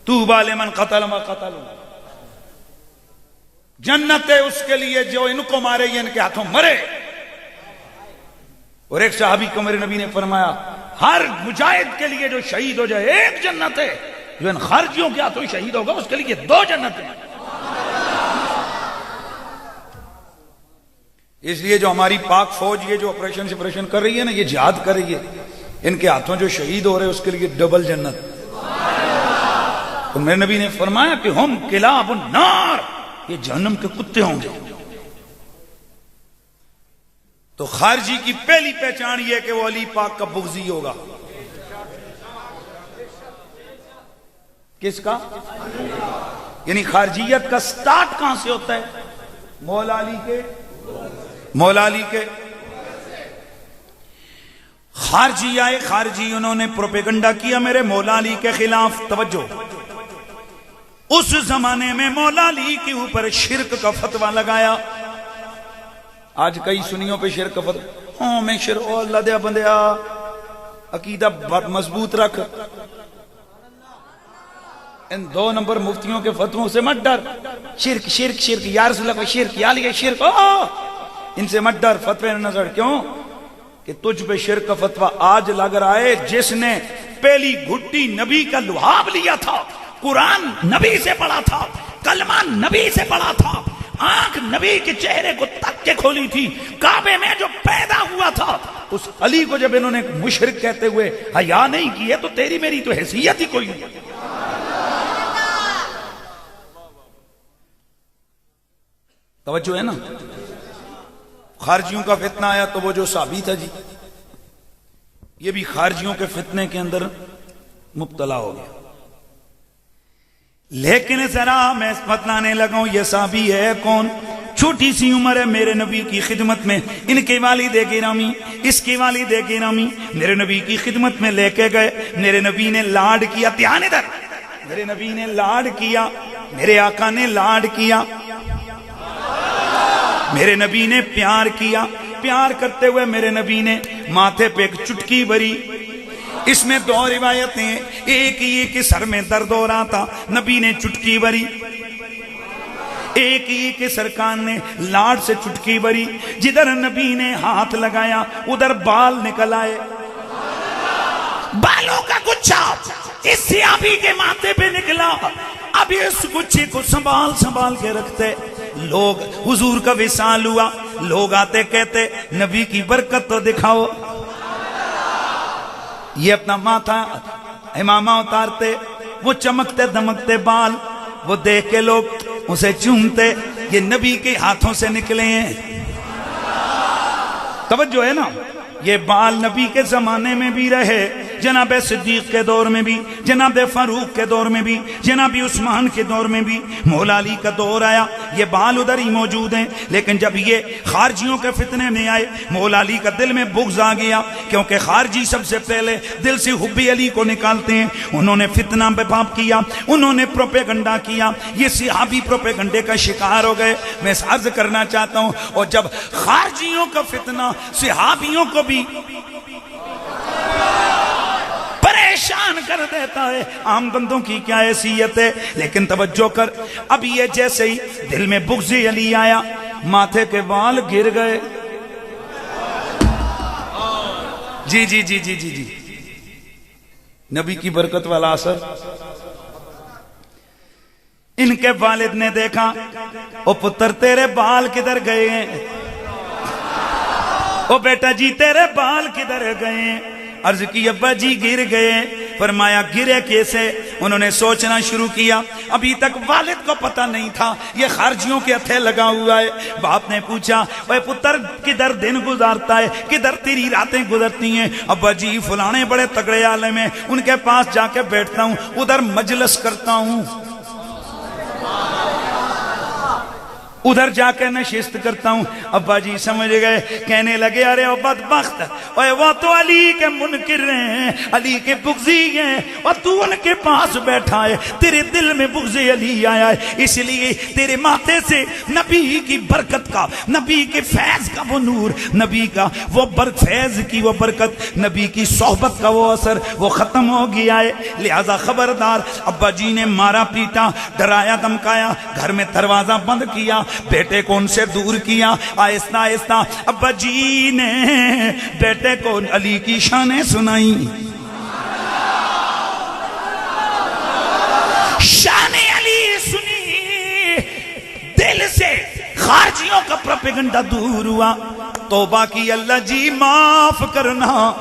طوبی لمن قتل ما قتل، جنت ہے اس کے لیے جو ان کو مارے یا ان کے ہاتھوں مرے۔ اور ایک صحابی کو میرے نبی نے فرمایا ہر مجاہد کے لیے جو شہید ہو جائے ایک جنت ہے، جو ان خارجیوں کے ہاتھوں شہید ہوگا اس کے لیے 2 جنت ہیں۔ اس لیے جو ہماری پاک فوج یہ جو آپریشن کر رہی ہے نا، یہ جہاد کر رہی ہے، ان کے ہاتھوں جو شہید ہو رہے ہیں اس کے لیے ڈبل جنت۔ تو میرے نبی نے فرمایا کہ ہم کلاب النار، یہ جہنم کے کتے ہوں گے۔ تو خارجی کی پہلی پہچان یہ کہ وہ علی پاک کا بغضی ہوگا۔ کس کا؟ یعنی خارجیت کا سٹارٹ کہاں سے ہوتا ہے؟ مولا علی کے خارجی آئے، خارجی انہوں نے پروپیگنڈا کیا میرے مولا علی کے خلاف۔ توجہ، اس زمانے میں مولا علی کے اوپر شرک کا فتویٰ لگایا۔ آج کئی سنیوں پہ شرک کا فتویٰ، ہاں میں شرک، او اللہ دیا بندیا عقیدہ مضبوط رکھ، ان 2 نمبر مفتیوں کے فتووں سے مت ڈر، شرک شرک شرک، یا رسول اللہ شرک، یا علی شرک، ان سے مت ڈر، فتوے نظر۔ کیوں کہ تجھ پہ شرک کا فتویٰ آج لگ رہا ہے جس نے پہلی گھٹی نبی کا لحاف لیا تھا، قرآن نبی سے پڑھا تھا، کلمہ نبی سے پڑھا تھا، آنکھ نبی کے چہرے کو تک کے کھولی تھی، کعبے میں جو پیدا ہوا تھا، اس علی کو جب انہوں نے مشرک کہتے ہوئے حیا نہیں کی ہے تو تیری میری تو حیثیت ہی کوئی نہیں۔ توجہ ہے نا؟ خارجیوں کا فتنہ آیا تو وہ جو صحابی تھا جی، یہ بھی خارجیوں کے فتنے کے اندر مبتلا ہو گیا۔ لیکن ذرا میں بتلانے لگا ہوں یہ صحابی ہے کون؟ چھوٹی سی عمر ہے میرے نبی کی خدمت میں، ان کے والد گرامی، اس کے والد گرامی میرے نبی کی خدمت میں لے کے گئے، میرے نبی نے لاڈ کیا، دھیان ادھر، میرے نبی نے لاڈ کیا، میرے آقا نے لاڈ کیا، میرے نبی نے پیار کیا، پیار کرتے ہوئے میرے نبی نے ماتھے پہ ایک چٹکی بھری۔ اس میں 2 روایتیں ہیں، ایک یہ کہ سر میں درد ہو رہا تھا، نبی نے چٹکی بھری، ایک یہ کہ سرکار نے لاڈ سے چٹکی بھری، جدھر نبی نے ہاتھ لگایا ادھر بال نکل آئے، بالوں کا گچھا اس صحابی کے ماتھے پہ نکلا۔ اب اس گچھے کو سنبھال کے رکھتے، لوگ حضور کا وصال ہوا، لوگ آتے کہتے نبی کی برکت تو دکھاؤ، یہ اپنا ماتھا امامہ اتارتے، وہ چمکتے دمکتے بال، وہ دیکھ کے لوگ اسے چومتے، یہ نبی کے ہاتھوں سے نکلے ہیں۔ توجہ ہے نا؟ یہ بال نبی کے زمانے میں بھی رہے، جناب صدیق کے دور میں بھی، جناب فاروق کے دور میں بھی، جناب عثمان کے دور میں بھی، مولا علی کا دور آیا یہ بال ادھر ہی موجود ہیں۔ لیکن جب یہ خارجیوں کے فتنے میں آئے، مولا علی کا دل میں بغض آ گیا، کیونکہ خارجی سب سے پہلے دل سے حب علی کو نکالتے ہیں۔ انہوں نے فتنہ بپاپ کیا، انہوں نے پروپیگنڈا کیا، یہ صحابی پروپیگنڈے کا شکار ہو گئے۔ میں عرض کرنا چاہتا ہوں، اور جب خارجیوں کا فتنہ صحابیوں کو بھی پریشان کر دیتا ہے، عام بندوں کی کیا حیثیت ہے۔ لیکن توجہ کر، اب یہ جیسے ہی دل میں بغض علی آیا، ماتھے کے بال گر گئے۔ جی جی جی جی جی جی نبی کی برکت والا اثر۔ ان کے والد نے دیکھا، او پتر تیرے بال کدھر گئے ہیں؟ او بیٹا جی تیرے بال کدھر گئے ہیں؟ عرض کی ابا جی گر گئے۔ فرمایا گرے کیسے؟ انہوں نے سوچنا شروع کیا، ابھی تک والد کو پتہ نہیں تھا یہ خارجیوں کے ہتھے لگا ہوا ہے۔ باپ نے پوچھا اے پتر کدھر دن گزارتا ہے، کدھر تیری راتیں گزرتی ہیں؟ ابا جی فلانے بڑے تگڑے عالم ہیں، ان کے پاس جا کے بیٹھتا ہوں، ادھر مجلس کرتا ہوں، ادھر جا کے نشست کرتا ہوں۔ ابا جی سمجھ گئے، کہنے لگے ارے او بدبخت، اوے وہ تو علی کے منکر ہیں، علی کے بغضی ہیں، اور تو ان کے پاس بیٹھا ہے، تیرے دل میں بغض علی آیا ہے، اس لیے تیرے ماتھے سے نبی کی برکت کا، نبی کے فیض کا وہ نور، نبی کا وہ فیض کی وہ برکت، نبی کی صحبت کا وہ اثر وہ ختم ہو گیا ہے، لہذا خبردار۔ ابا جی نے مارا پیٹا، ڈرایا دمکایا، گھر میں دروازہ بند کیا، بیٹے کو ان سے دور کیا، آہستہ آہستہ ابا جی نے بیٹے کو علی کی شانیں سنائی، شان علی سنی، دل سے خارجیوں کا پروپیگنڈا دور ہوا، توبہ کی، اللہ جی معاف کرنا،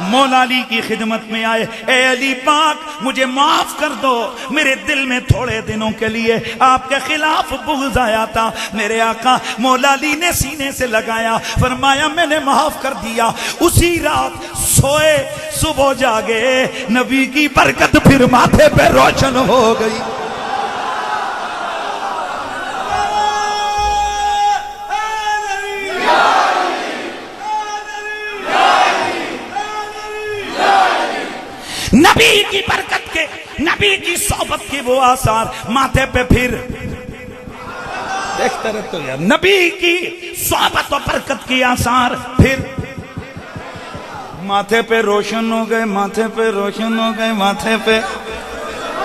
مولا علی کی خدمت میں آئے، اے علی پاک مجھے معاف کر دو، میرے دل میں تھوڑے دنوں کے لیے آپ کے خلاف بغض آیا تھا، میرے آقا مولا علی نے سینے سے لگایا، فرمایا میں نے معاف کر دیا۔ اسی رات سوئے، صبح جاگے، نبی کی برکت پھر ماتھے پہ روشن ہو گئی۔ نبی کی برکت کے، نبی کی صحبت کے وہ آثار ماتھے پہ پھر دیکھتے رہتے ہو یار، نبی کی صحبت و برکت کے آثار پھر ماتھے پہ روشن ہو گئے، ماتھے پہ روشن ہو گئے، ماتھے پہ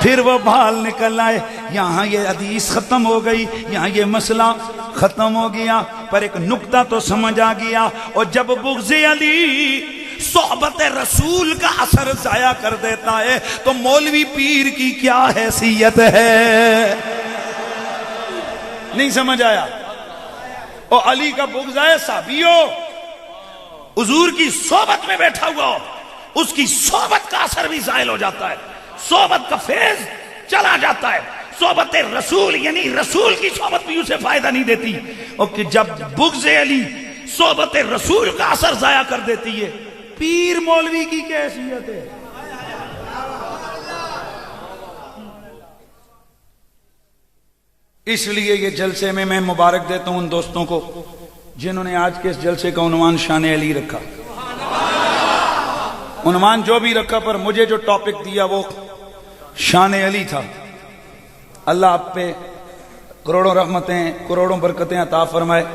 پھر وہ بھال نکل آئے۔ یہاں یہ حدیث ختم ہو گئی، یہاں یہ مسئلہ ختم ہو گیا، پر ایک نکتہ تو سمجھ آ گیا۔ اور جب بغض علی صحبت رسول کا اثر ضائع کر دیتا ہے تو مولوی پیر کی کیا حیثیت ہے؟ نہیں سمجھ آیا؟ اور علی کا بغض ہے، صحابیو حضور کی صحبت میں بیٹھا ہوا ہو، اس کی صحبت کا اثر بھی زائل ہو جاتا ہے، صحبت کا فیض چلا جاتا ہے، صحبت رسول یعنی رسول کی صحبت بھی اسے فائدہ نہیں دیتی، اور کہ جب بغض علی صحبت رسول کا اثر ضائع کر دیتی ہے، پیر مولوی کی کیا حیثیت ہے؟ اس لیے یہ جلسے میں مبارک دیتا ہوں ان دوستوں کو جنہوں نے آج کے اس جلسے کا عنوان شان علی رکھا۔ عنوان جو بھی رکھا، پر مجھے جو ٹاپک دیا وہ شان علی تھا۔ اللہ آپ پہ کروڑوں رحمتیں، کروڑوں برکتیں عطا فرمائے۔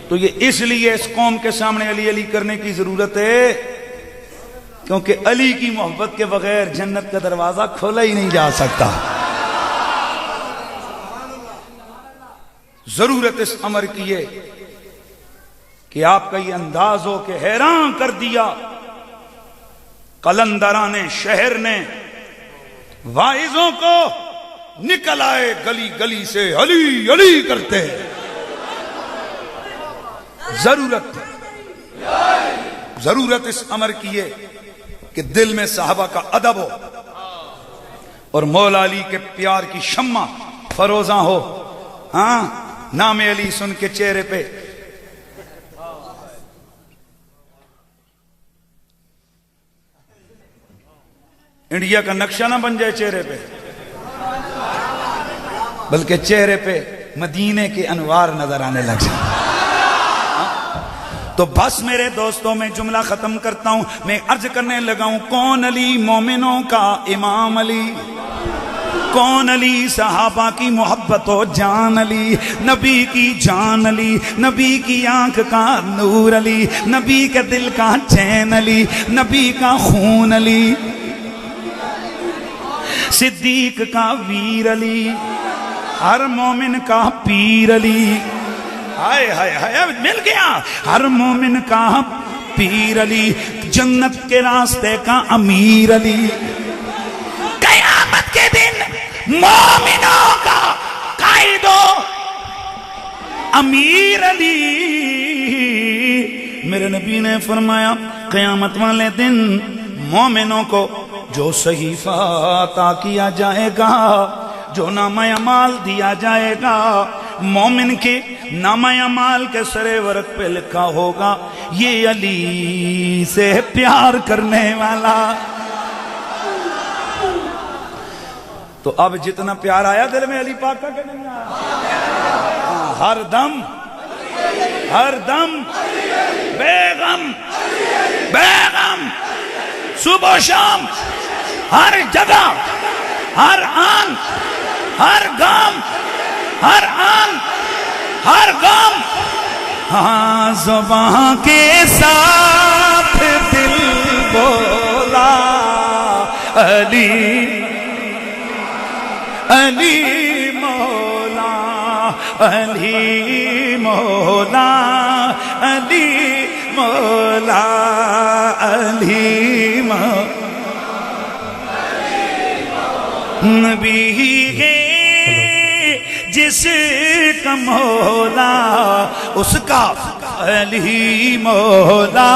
تو یہ اس لیے اس قوم کے سامنے علی علی کرنے کی ضرورت ہے کیونکہ علی کی محبت کے بغیر جنت کا دروازہ کھولا ہی نہیں جا سکتا۔ ضرورت اس امر کی ہے کہ آپ کا یہ انداز ہو کہ حیران کر دیا قلندران شہر نے، واعظوں کو نکل آئے گلی گلی سے علی علی کرتے۔ ضرورت اس امر کی ہے کہ دل میں صحابہ کا ادب ہو اور مولا علی کے پیار کی شمع فروزاں ہو۔ ہاں، نام علی سن کے چہرے پہ انڈیا کا نقشہ نہ بن جائے چہرے پہ، بلکہ چہرے پہ مدینے کے انوار نظر آنے لگ جائیں۔ تو بس میرے دوستوں میں جملہ ختم کرتا ہوں، میں عرض کرنے لگا ہوں کون علی؟ مومنوں کا امام علی۔ کون علی؟ صحابہ کی محبت و جان علی، نبی کی جان علی، نبی کی آنکھ کا نور علی، نبی کے دل کا چین علی، نبی کا خون علی، صدیق کا ویر علی، ہر مومن کا پیر علی۔ ہائے ہائے ہائے، مل گیا، ہر مومن کا پیر علی، جنت کے راستے کا امیر علی، قیامت کے دن مومنوں کا قائد و امیر علی۔ میرے نبی نے فرمایا قیامت والے دن مومنوں کو جو صحیفہ عطا کیا جائے گا، جو نامہ اعمال دیا جائے گا، مومن کے نامہ اعمال کے سرے ورق پہ لکھا ہوگا یہ علی سے پیار کرنے والا۔ تو اب جتنا پیار آیا دل میں علی پاک کا کہ نہیں آیا؟ ہر دم بے غم صبح و شام ہر جگہ ہر آن ہر گام ہر آن ہر گام، ہاں زبان کے ساتھ دل بولا علی علی مولا علی مولا علی مولا علی مولا، نبی ہے جس کا مولا اس کا علی مولا۔